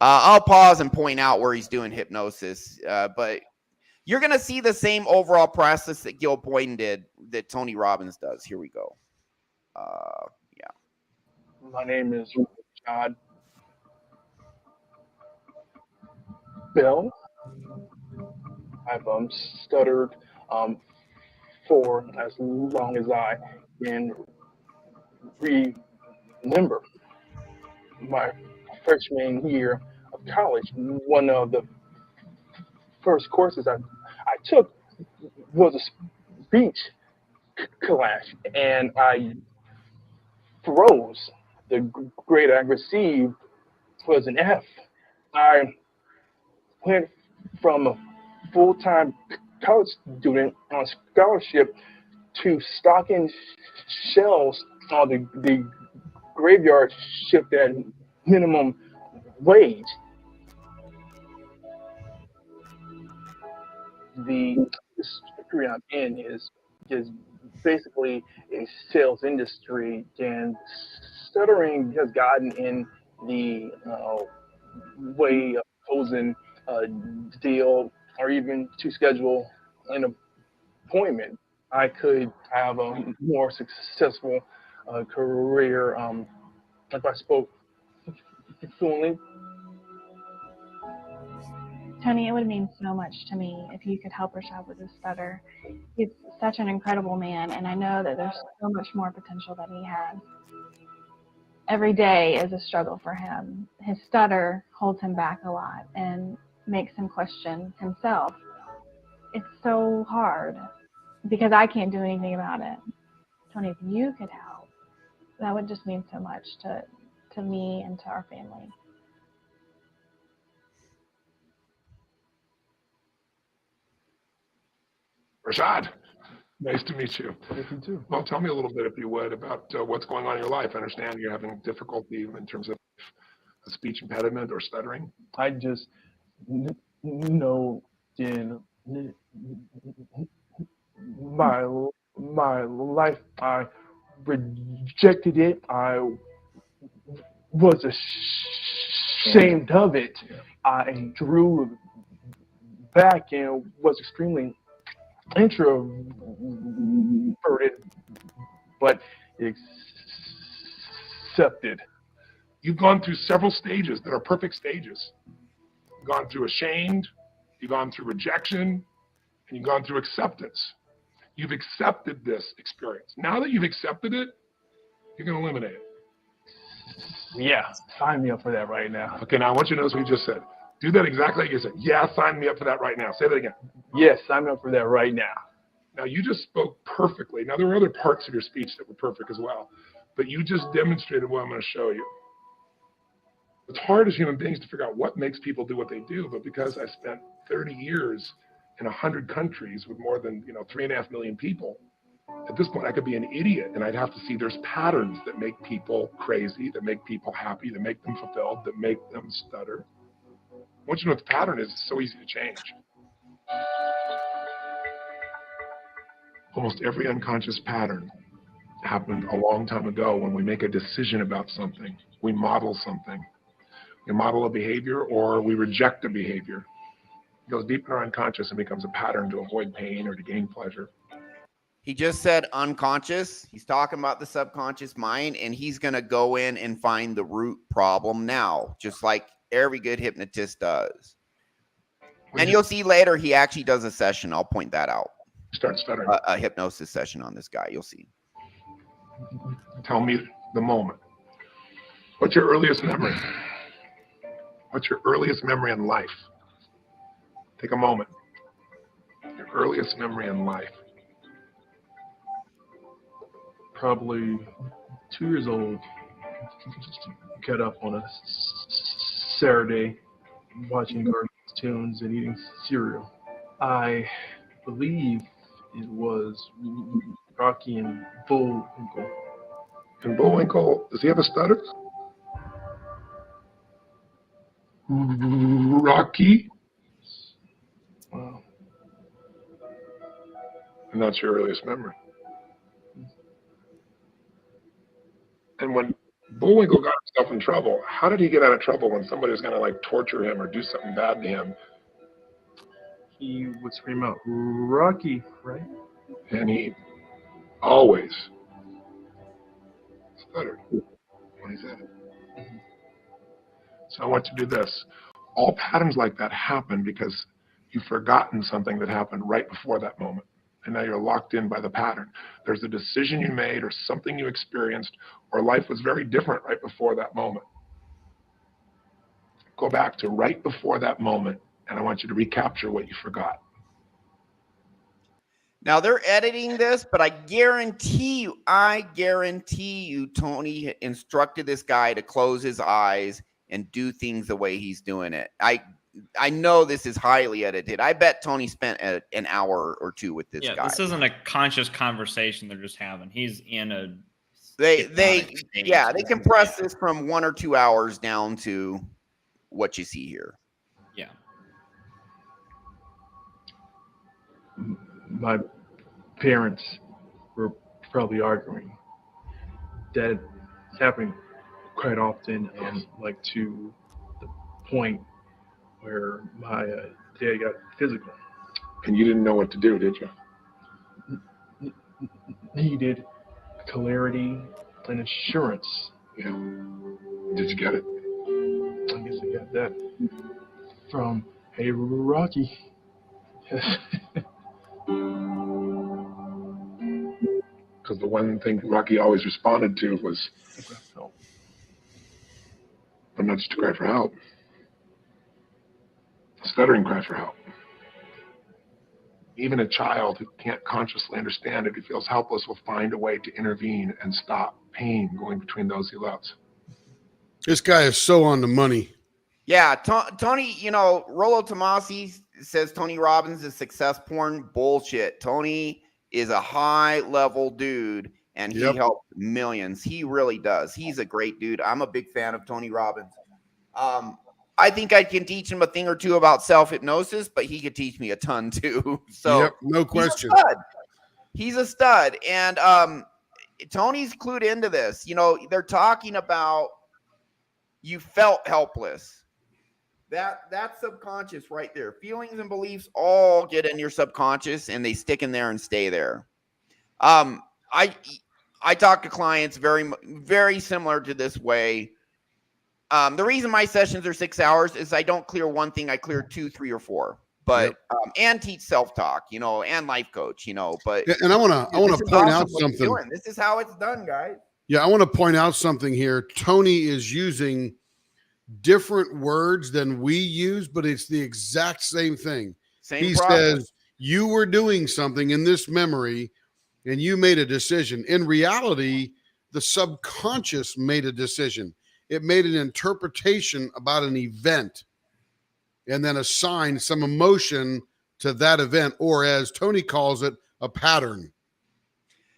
I'll pause and point out where he's doing hypnosis, but you're going to see the same overall process that Gil Boyne did that Tony Robbins does. Here we go. Yeah. My name is John Bill. I've stuttered for as long as I can remember. My freshman year of college, one of the first courses I took was a speech class, and I froze. The grade I received was an F. I went from a full-time college student on scholarship to stocking shelves on the graveyard shift at minimum wage. The industry I'm in is basically a sales industry, and stuttering has gotten in the way of closing a deal or even to schedule an appointment. I could have a more successful career if I spoke fluently. Tony, it would mean so much to me if you could help Rashad with his stutter. He's such an incredible man, and I know that there's so much more potential that he has. Every day is a struggle for him. His stutter holds him back a lot and makes him question himself. It's so hard because I can't do anything about it. Tony, if you could help, that would just mean so much to me and to our family. Rashad, nice to meet you. If you do. Well, tell me a little bit, if you would, about what's going on in your life. I understand you're having difficulty in terms of a speech impediment or stuttering. I just know in my life I rejected it. I was ashamed of it. I drew back and was extremely introverted, but accepted. You've gone through several stages that are perfect stages. You've gone through ashamed, you've gone through rejection, and you've gone through acceptance. You've accepted this experience. Now that you've accepted it, you're going to eliminate it. Yeah, sign me up for that right now. Okay, now I want you to notice what you just said. Do that exactly like you said. Yeah, sign me up for that right now. Say that again. Yes, sign me up for that right now. Now, you just spoke perfectly. Now, there were other parts of your speech that were perfect as well, but you just demonstrated what I'm going to show you. It's hard as human beings to figure out what makes people do what they do, but because I spent 30 years in 100 countries with more than 3.5 million people, at this point I could be an idiot and I'd have to see there's patterns that make people crazy, that make people happy, that make them fulfilled, that make them stutter. Once you know what the pattern is, it's so easy to change. Almost every unconscious pattern happened a long time ago when we make a decision about something. We model something. We model a behavior or we reject a behavior. It goes deep in our unconscious and becomes a pattern to avoid pain or to gain pleasure. He just said unconscious. He's talking about the subconscious mind, and he's going to go in and find the root problem now, just like every good hypnotist does. And you'll see later he actually does a session. I'll point that out. Start stuttering. A hypnosis session on this guy. You'll see. Tell me the moment. What's your earliest memory? What's your earliest memory in life? Take a moment. Your earliest memory in life. Probably 2 years old. Got up on a Saturday, watching cartoons and eating cereal. I believe it was Rocky and Bullwinkle. And Bullwinkle, does he have a stutter? Rocky? Wow. And that's your earliest memory. And when Bullwinkle got himself in trouble, how did he get out of trouble when somebody was going to torture him or do something bad to him? He would scream out, Rocky, right? And he always stuttered when he said it. So I want you to do this. All patterns like that happen because you've forgotten something that happened right before that moment. And now you're locked in by the pattern. There's a decision you made or something you experienced, or life was very different right before that moment. Go back to right before that moment, and I want you to recapture what you forgot. Now they're editing this, but I guarantee you, Tony instructed this guy to close his eyes and do things the way he's doing it. I know this is highly edited. I bet Tony spent an hour or two with this guy. This isn't a conscious conversation they're just having. He's in a they compress this from 1 or 2 hours down to what you see here. Yeah. My parents were probably arguing. That it's happening quite often, and to the point where my dad got physical. And you didn't know what to do, did you? needed clarity and assurance. Yeah. Did you get it? I guess I got that from Hey Rocky. Because the one thing Rocky always responded to was, but not just to cry for help. Stuttering cry for help. Even a child who can't consciously understand it, who feels helpless, will find a way to intervene and stop pain going between those he loves. This guy is so on the money. Yeah, Tony, you know, Rollo Tomasi says Tony Robbins is success porn. Bullshit. Tony is a high level dude and he helps millions. He really does. He's a great dude. I'm a big fan of Tony Robbins. I think I can teach him a thing or two about self-hypnosis, but he could teach me a ton too. So no question. He's a stud. And Tony's clued into this. You know, they're talking about you felt helpless. That's subconscious right there. Feelings and beliefs all get in your subconscious and they stick in there and stay there. I talk to clients very similar to this way. The reason my sessions are 6 hours is I don't clear one thing, I clear 2, 3, or 4. But and teach self-talk, you know, and life coach, you know. But and I want to point out something. This is how it's done, guys. Yeah, I want to point out something here. Tony is using different words than we use, but it's the exact same thing. He says you were doing something in this memory and you made a decision. In reality, the subconscious made a decision. It made an interpretation about an event and then assigned some emotion to that event, or as Tony calls it, a pattern.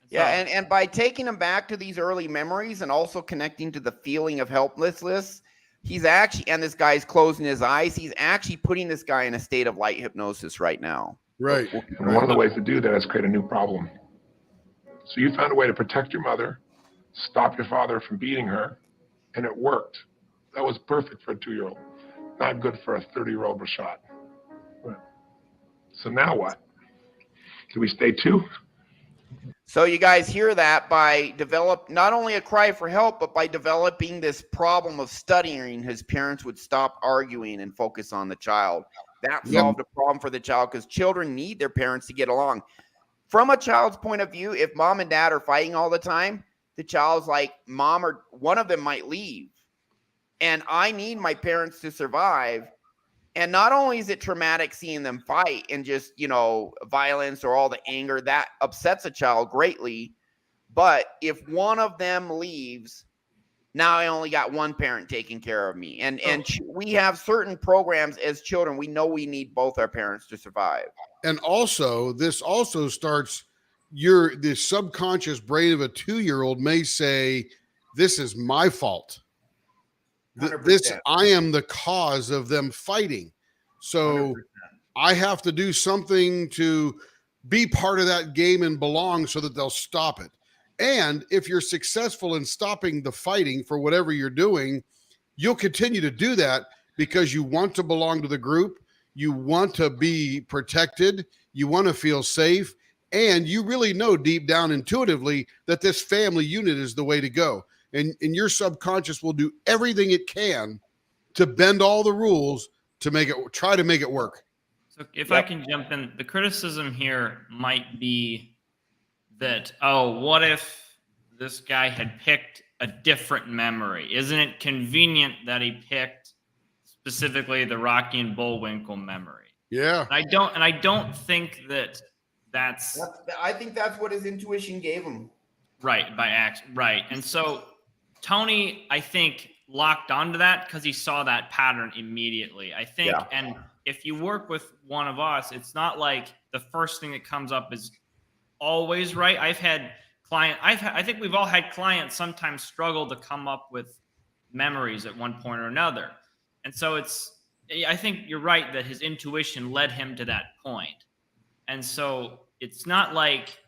Yeah, and by taking them back to these early memories and also connecting to the feeling of helplessness, he's actually, and this guy's closing his eyes, he's actually putting this guy in a state of light hypnosis right now. Right. And one of the ways to do that is create a new problem. So you found a way to protect your mother, stop your father from beating her, and it worked. That was perfect for a 2-year-old. Not good for a 30-year-old Rashad. Right. So now what? Do we stay 2? So you guys hear that by not only a cry for help, but by developing this problem of stuttering, his parents would stop arguing and focus on the child. That solved a problem for the child because children need their parents to get along. From a child's point of view, if mom and dad are fighting all the time, the child's like, mom or one of them might leave. And I need my parents to survive. And not only is it traumatic seeing them fight and just, you know, violence or all the anger, that upsets a child greatly. But if one of them leaves, now I only got one parent taking care of me. And we have certain programs as children. We know we need both our parents to survive. And also, this also starts the subconscious brain of a 2-year-old may say, this is my fault. I am the cause of them fighting. So 100%. I have to do something to be part of that game and belong so that they'll stop it. And if you're successful in stopping the fighting for whatever you're doing, you'll continue to do that because you want to belong to the group. You want to be protected. You want to feel safe. And you really know deep down intuitively that this family unit is the way to go. And your subconscious will do everything it can to bend all the rules to try to make it work. So if I can jump in, the criticism here might be that, oh, what if this guy had picked a different memory? Isn't it convenient that he picked specifically the Rocky and Bullwinkle memory? Yeah. And I don't think that's I think that's what his intuition gave him. Right, by accident. Right. And so Tony, I think, locked onto that because he saw that pattern immediately. I think, and if you work with one of us, it's not like the first thing that comes up is always right. I think we've all had clients sometimes struggle to come up with memories at one point or another. And so I think you're right that his intuition led him to that point. And so it's not like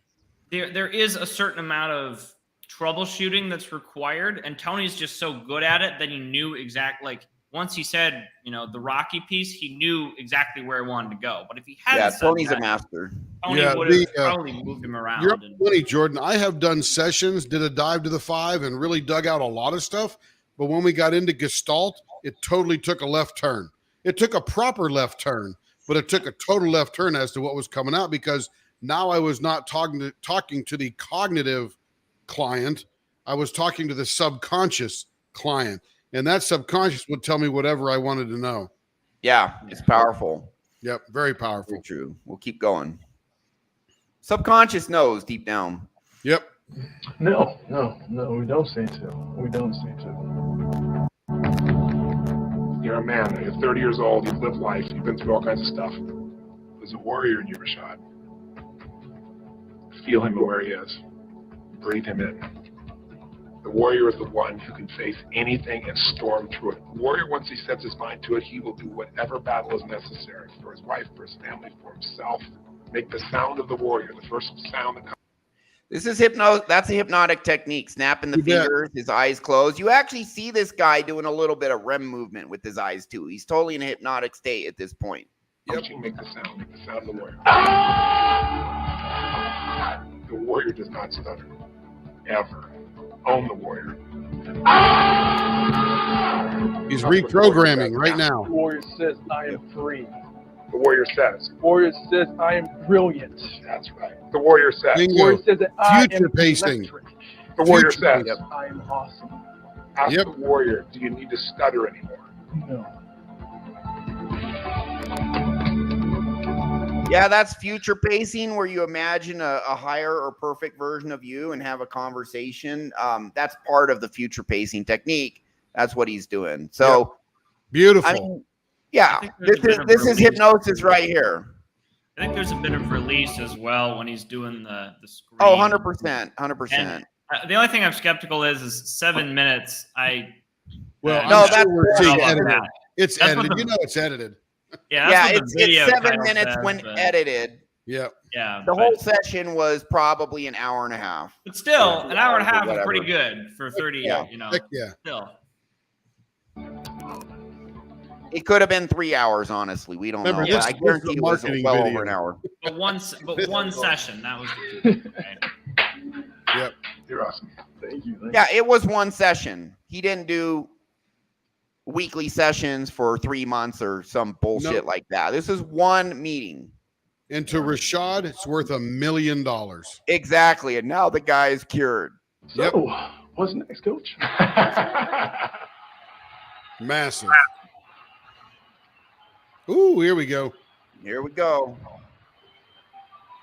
there is a certain amount of troubleshooting that's required. And Tony's just so good at it that he knew exactly, like once he said, the Rocky piece, he knew exactly where he wanted to go. But if he hadn't Yeah, said Tony's that, a master. Tony Yeah, would have probably moved him around. You're funny, Jordan. I have done sessions, did a dive to the 5, and really dug out a lot of stuff. But when we got into Gestalt, it totally took a left turn. It took a proper left turn, but it took a total left turn as to what was coming out, because now I was not talking to the cognitive client. I was talking to the subconscious client, and that subconscious would tell me whatever I wanted to know. Yeah, it's powerful. Yep, very powerful. Very true. We'll keep going. Subconscious knows deep down. Yep. No, we don't seem to. We don't seem to. You're a man. You're 30 years old. You've lived life. You've been through all kinds of stuff. There's a warrior in you, Rashad. Feel him where he is. Breathe him in. The warrior is the one who can face anything and storm through it. The warrior, once he sets his mind to it, he will do whatever battle is necessary for his wife, for his family, for himself. Make the sound of the warrior, the first sound that comes. This is that's a hypnotic technique. Snapping the fingers, his eyes closed. You actually see this guy doing a little bit of REM movement with his eyes too. He's totally in a hypnotic state at this point. Yep. Make the sound of the warrior. The warrior does not stutter, ever. Own the warrior. He's reprogramming right now. The warrior says, I am free. The warrior says. The warrior says, I am brilliant. That's right. The warrior says. Bingo. The warrior says that I Future am pacing. electric. The warrior Future says. pacing. I am awesome. Ask Yep. the warrior, do you need to stutter anymore? No. Yeah, that's future pacing, where you imagine a higher or perfect version of you and have a conversation. That's part of the future pacing technique. That's what he's doing. So, Beautiful. I mean, yeah, I think there's a bit of this is release. hypnosis right here. I think there's a bit of release as well when he's doing the screen. Oh, 100%, 100%. The only thing I'm skeptical is 7 minutes. Well, No, I'm that's sure we're seeing about edited. that. It's That's what edited. the- It's edited. Yeah, Yeah, that's what the video it's 7 title minutes says, when but- edited. Yeah. Yeah, The but- whole session was probably an hour and a half. But still, Yeah, an hour and a half is whatever. pretty good for 30. Yeah. Heck yeah. Still. It could have been 3 hours, honestly. We don't Remember, know. this I is a guarantee it was marketing well video. over an hour. But one session. That was the key, right? Yep. You're awesome. Thank you. Yeah, it was one session. He didn't do weekly sessions for 3 months or some bullshit Nope. like that. This is one meeting. And to Rashad, it's worth $1 million. Exactly. And now the guy is cured. Yep. So, what's next, coach? Massive. Ooh, here we go. Here we go.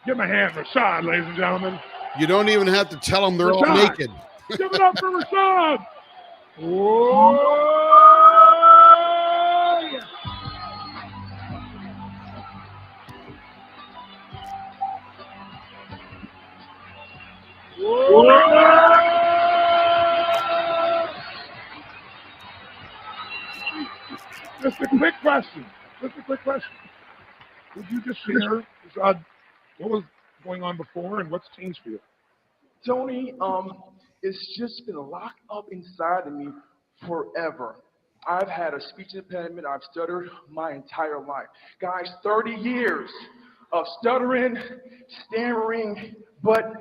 Give him a hand, Rashad, ladies and gentlemen. You don't even have to tell them they're all Rashad. naked. Give it up for Rashad. Whoa! Just a quick question. Would you just share, Rashad, what was going on before and what's changed for you? Tony, it's just been locked up inside of me forever. I've had a speech impediment. I've stuttered my entire life. Guys, 30 years of stuttering, stammering, but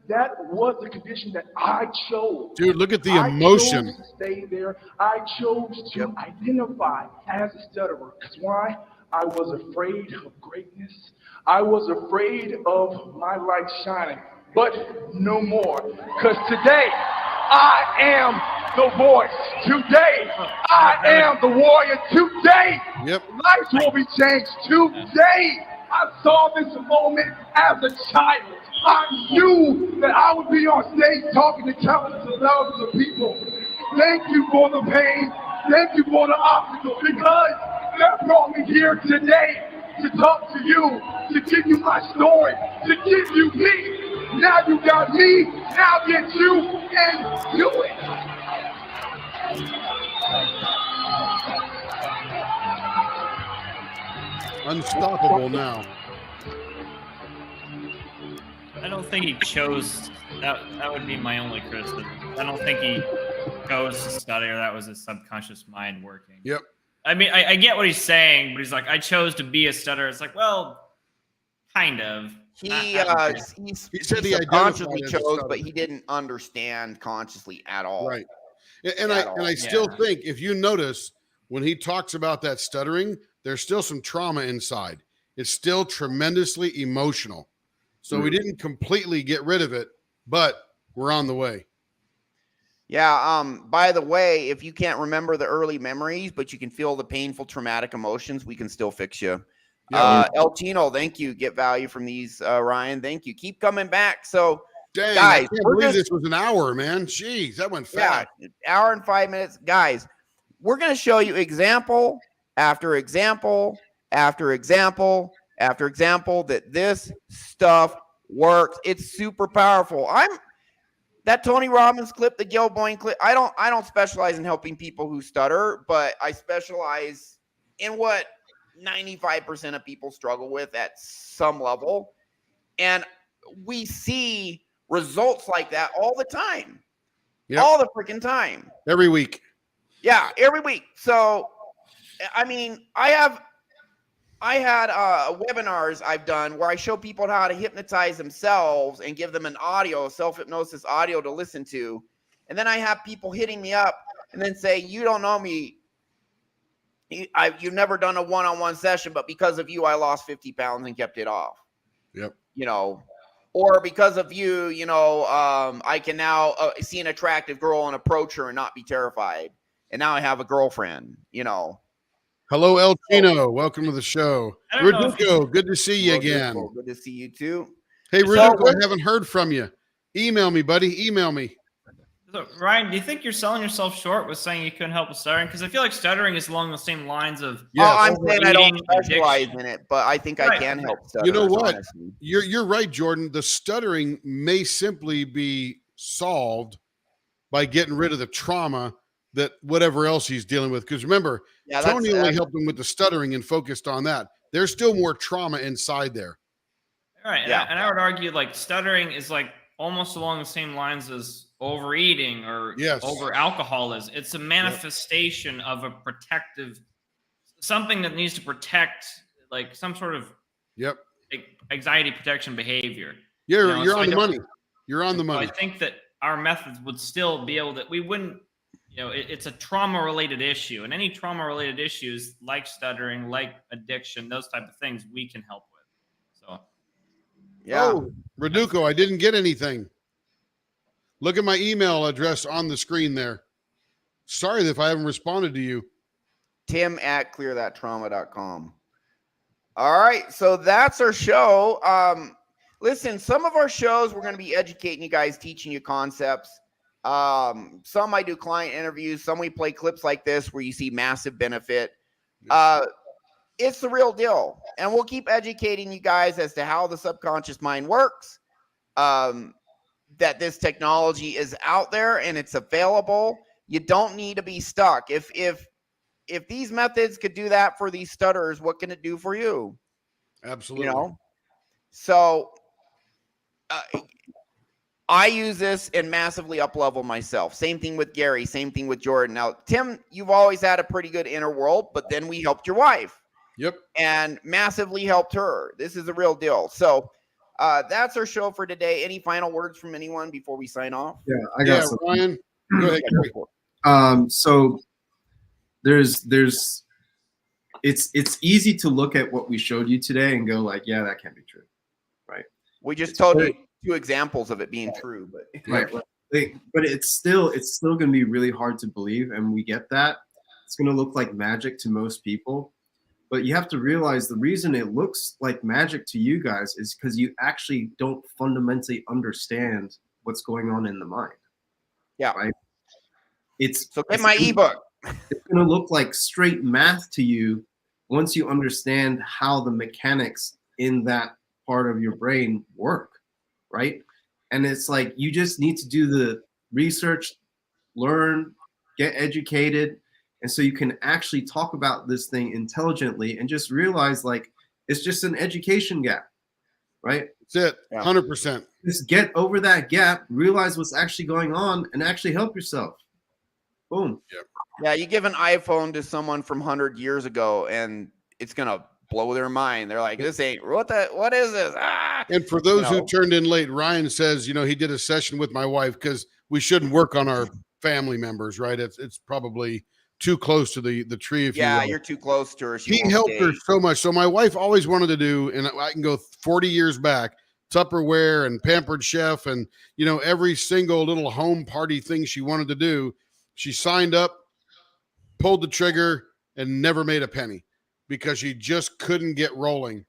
that was the condition that I chose. Dude, look at the I emotion. chose to stay there. I chose to identify as a stutterer. Because why? I was afraid of greatness. I was afraid of my light shining. But no more. Because today, I am the voice. Today, I am the warrior. Today, Yep. lives will be changed. Today, I saw this moment as a child. I knew that I would be on stage talking to countless of thousands of people. Thank you for the pain. Thank you for the obstacles, because that brought me here today to talk to you, to give you my story, to give you me. Now you got me, now get you, and do it. Unstoppable now. I don't think he chose that. That would be my only criticism. I don't think he chose to study, or that was his subconscious mind working. Yep. I mean, I get what he's saying, but he's like, I chose to be a stutterer. It's like, well, kind of. He said he consciously identified as a chose, but stutterer. he didn't understand consciously at all. Right. And At I all. still think, if you notice, when he talks about that stuttering, there's still some trauma inside. It's still tremendously emotional. So we didn't completely get rid of it, but we're on the way. Yeah. By the way, if you can't remember the early memories, but you can feel the painful, traumatic emotions, we can still fix you. Yeah. El Tino, thank you. Get value from these, Ryan. Thank you. Keep coming back. So, Dang, guys, I can't we're believe just- this was an hour, man. Jeez, that went yeah, fast. hour and 5 minutes, guys. We're going to show you example after example after example after example that this stuff works. It's super powerful. That Tony Robbins clip, the Gil Boyne clip. I don't specialize in helping people who stutter, but I specialize in what 95% of people struggle with at some level. And we see results like that all the time. Yep. All the freaking time. Every week. Yeah, every week. So, I mean, I had webinars I've done where I show people how to hypnotize themselves and give them an audio, self-hypnosis audio to listen to. And then I have people hitting me up and then say, you don't know me. You've never done a one-on-one session, but because of you, I lost 50 pounds and kept it off. Yep. You know, or because of you, you know, I can now see an attractive girl and approach her and not be terrified. And now I have a girlfriend, you know. Hello, El Chino. Welcome to the show. I don't know if Reduco, good to see you Well, again. good to see you too. Hey, So Reduco, we're- I haven't heard from you. Email me, buddy. Email me. So, Ryan, do you think you're selling yourself short with saying you couldn't help with stuttering? Because I feel like stuttering is along the same lines of Yes. I'm saying I don't overeating, specialize addiction. in it, but I think I Right. can help stutterers. You know what? Honestly. You're right, Jordan. The stuttering may simply be solved by getting rid of the trauma that whatever else he's dealing with. Because remember, Yeah, Tony only helped him with the stuttering and focused on that. There's still more trauma inside there. All right. Yeah. And I would argue like stuttering is like almost along the same lines as overeating or Yes. over alcoholism. It's a manifestation of a protective, something that needs to protect, like some sort of Yep. anxiety protection behavior. You're You know, you're so on I the don't- money. You're on the So money. I think that our methods would still be able to, we wouldn't, you know, it's a trauma related issue, and any trauma related issues like stuttering, like addiction, those type of things we can help with. So Yeah. Oh, Reduco, I didn't get anything. Look at my email address on the screen there. Sorry if I haven't responded to you. Tim@clearthattrauma.com. All right. So that's our show. Listen, some of our shows, we're going to be educating you guys, teaching you concepts. Some I do client interviews. Some we play clips like this where you see massive benefit. It's the real deal. And we'll keep educating you guys as to how the subconscious mind works. That this technology is out there and it's available. You don't need to be stuck. If these methods could do that for these stutterers, what can it do for you? Absolutely. You know? So I use this and massively up level myself. Same thing with Gary, same thing with Jordan. Now, Tim, you've always had a pretty good inner world, but then we helped your wife. Yep. And massively helped her. This is a real deal. So that's our show for today. Any final words from anyone before we sign off? Yeah, I got Yeah, some. Ryan. Go ahead. Gary. So there's it's easy to look at what we showed you today and go like, yeah, that can't be true, right? We just told you 2 examples of it being true, but Right. But it's still going to be really hard to believe, and we get that. It's going to look like magic to most people, but you have to realize the reason it looks like magic to you guys is because you actually don't fundamentally understand what's going on in the mind. Yeah. Right. So get my ebook. It's going to look like straight math to you once you understand how the mechanics in that part of your brain work, right? And it's like you just need to do the research, learn, get educated, and so you can actually talk about this thing intelligently and just realize like it's just an education gap, right? That's it. Yeah. 100%. Just get over that gap, realize what's actually going on, and actually help yourself. Boom. Yeah, you give an iPhone to someone from 100 years ago, and it's gonna blow their mind. They're like, "This ain't what is this?" Ah, And for those you who know. turned in late, Ryan says, you know, he did a session with my wife because we shouldn't work on our family members, right? It's probably too close to the tree, if you Yeah, will. you're too close to her. She He won't helped her stay. so much. So my wife always wanted to do, and I can go 40 years back, Tupperware and Pampered Chef, and you know, every single little home party thing she wanted to do. She signed up, pulled the trigger, and never made a penny because she just couldn't get rolling.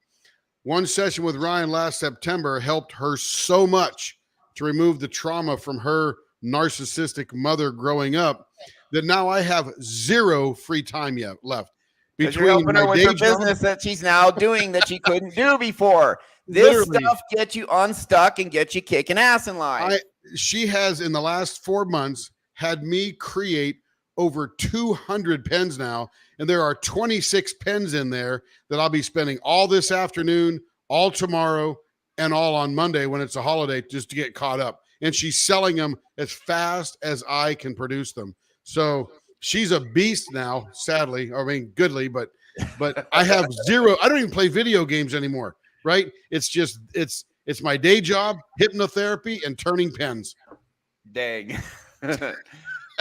One session with Ryan last September helped her so much to remove the trauma from her narcissistic mother growing up that now I have zero free time yet left Because you're between helping my her with day her job. business that she's now doing that she couldn't do before. This Literally, stuff gets you unstuck and gets you kicking ass in life. she has in the last 4 months had me create over 200 pens now, and there are 26 pens in there that I'll be spending all this afternoon, all tomorrow, and all on Monday when it's a holiday just to get caught up. And she's selling them as fast as I can produce them. So she's a beast now, sadly. I mean, goodly, but I have zero. I don't even play video games anymore, right? It's just it's my day job, hypnotherapy, and turning pens. Dang.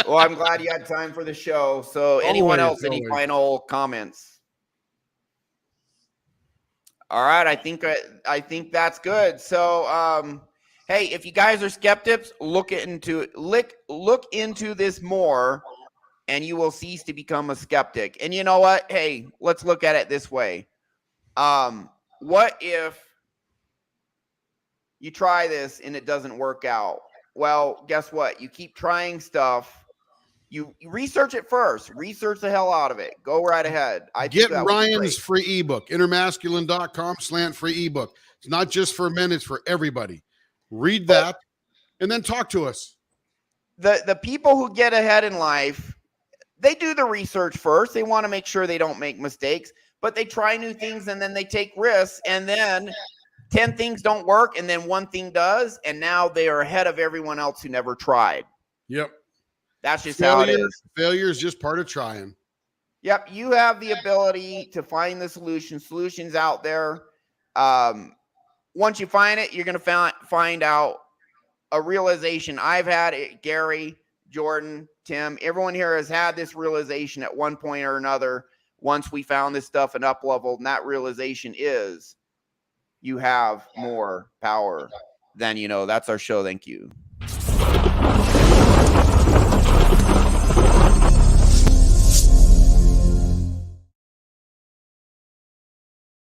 Well, I'm glad you had time for the show. So anyone else, any Always. final comments? All right, I think that's good. So hey, if you guys are skeptics, look into this more, and you will cease to become a skeptic. And you know what? Hey, let's look at it this way. What if you try this and it doesn't work out? Well, guess what? You keep trying stuff. You research it first. Research the hell out of it. Go right ahead. I think Get that was Ryan's great. free ebook, intermasculine.com/free ebook. It's not just for men, it's for everybody. Read that and then talk to us. The people who get ahead in life, they do the research first. They want to make sure they don't make mistakes, but they try new things and then they take risks, and then 10 things don't work and then one thing does, and now they are ahead of everyone else who never tried. Yep. That's just how it is. Failure is just part of trying. Yep, you have the ability to find the solutions out there. Once you find it, you're going to find out a realization. I've had it, Gary, Jordan, Tim, everyone here has had this realization at one point or another once we found this stuff and up-leveled, and that realization is you have more power than you know. That's our show. Thank you.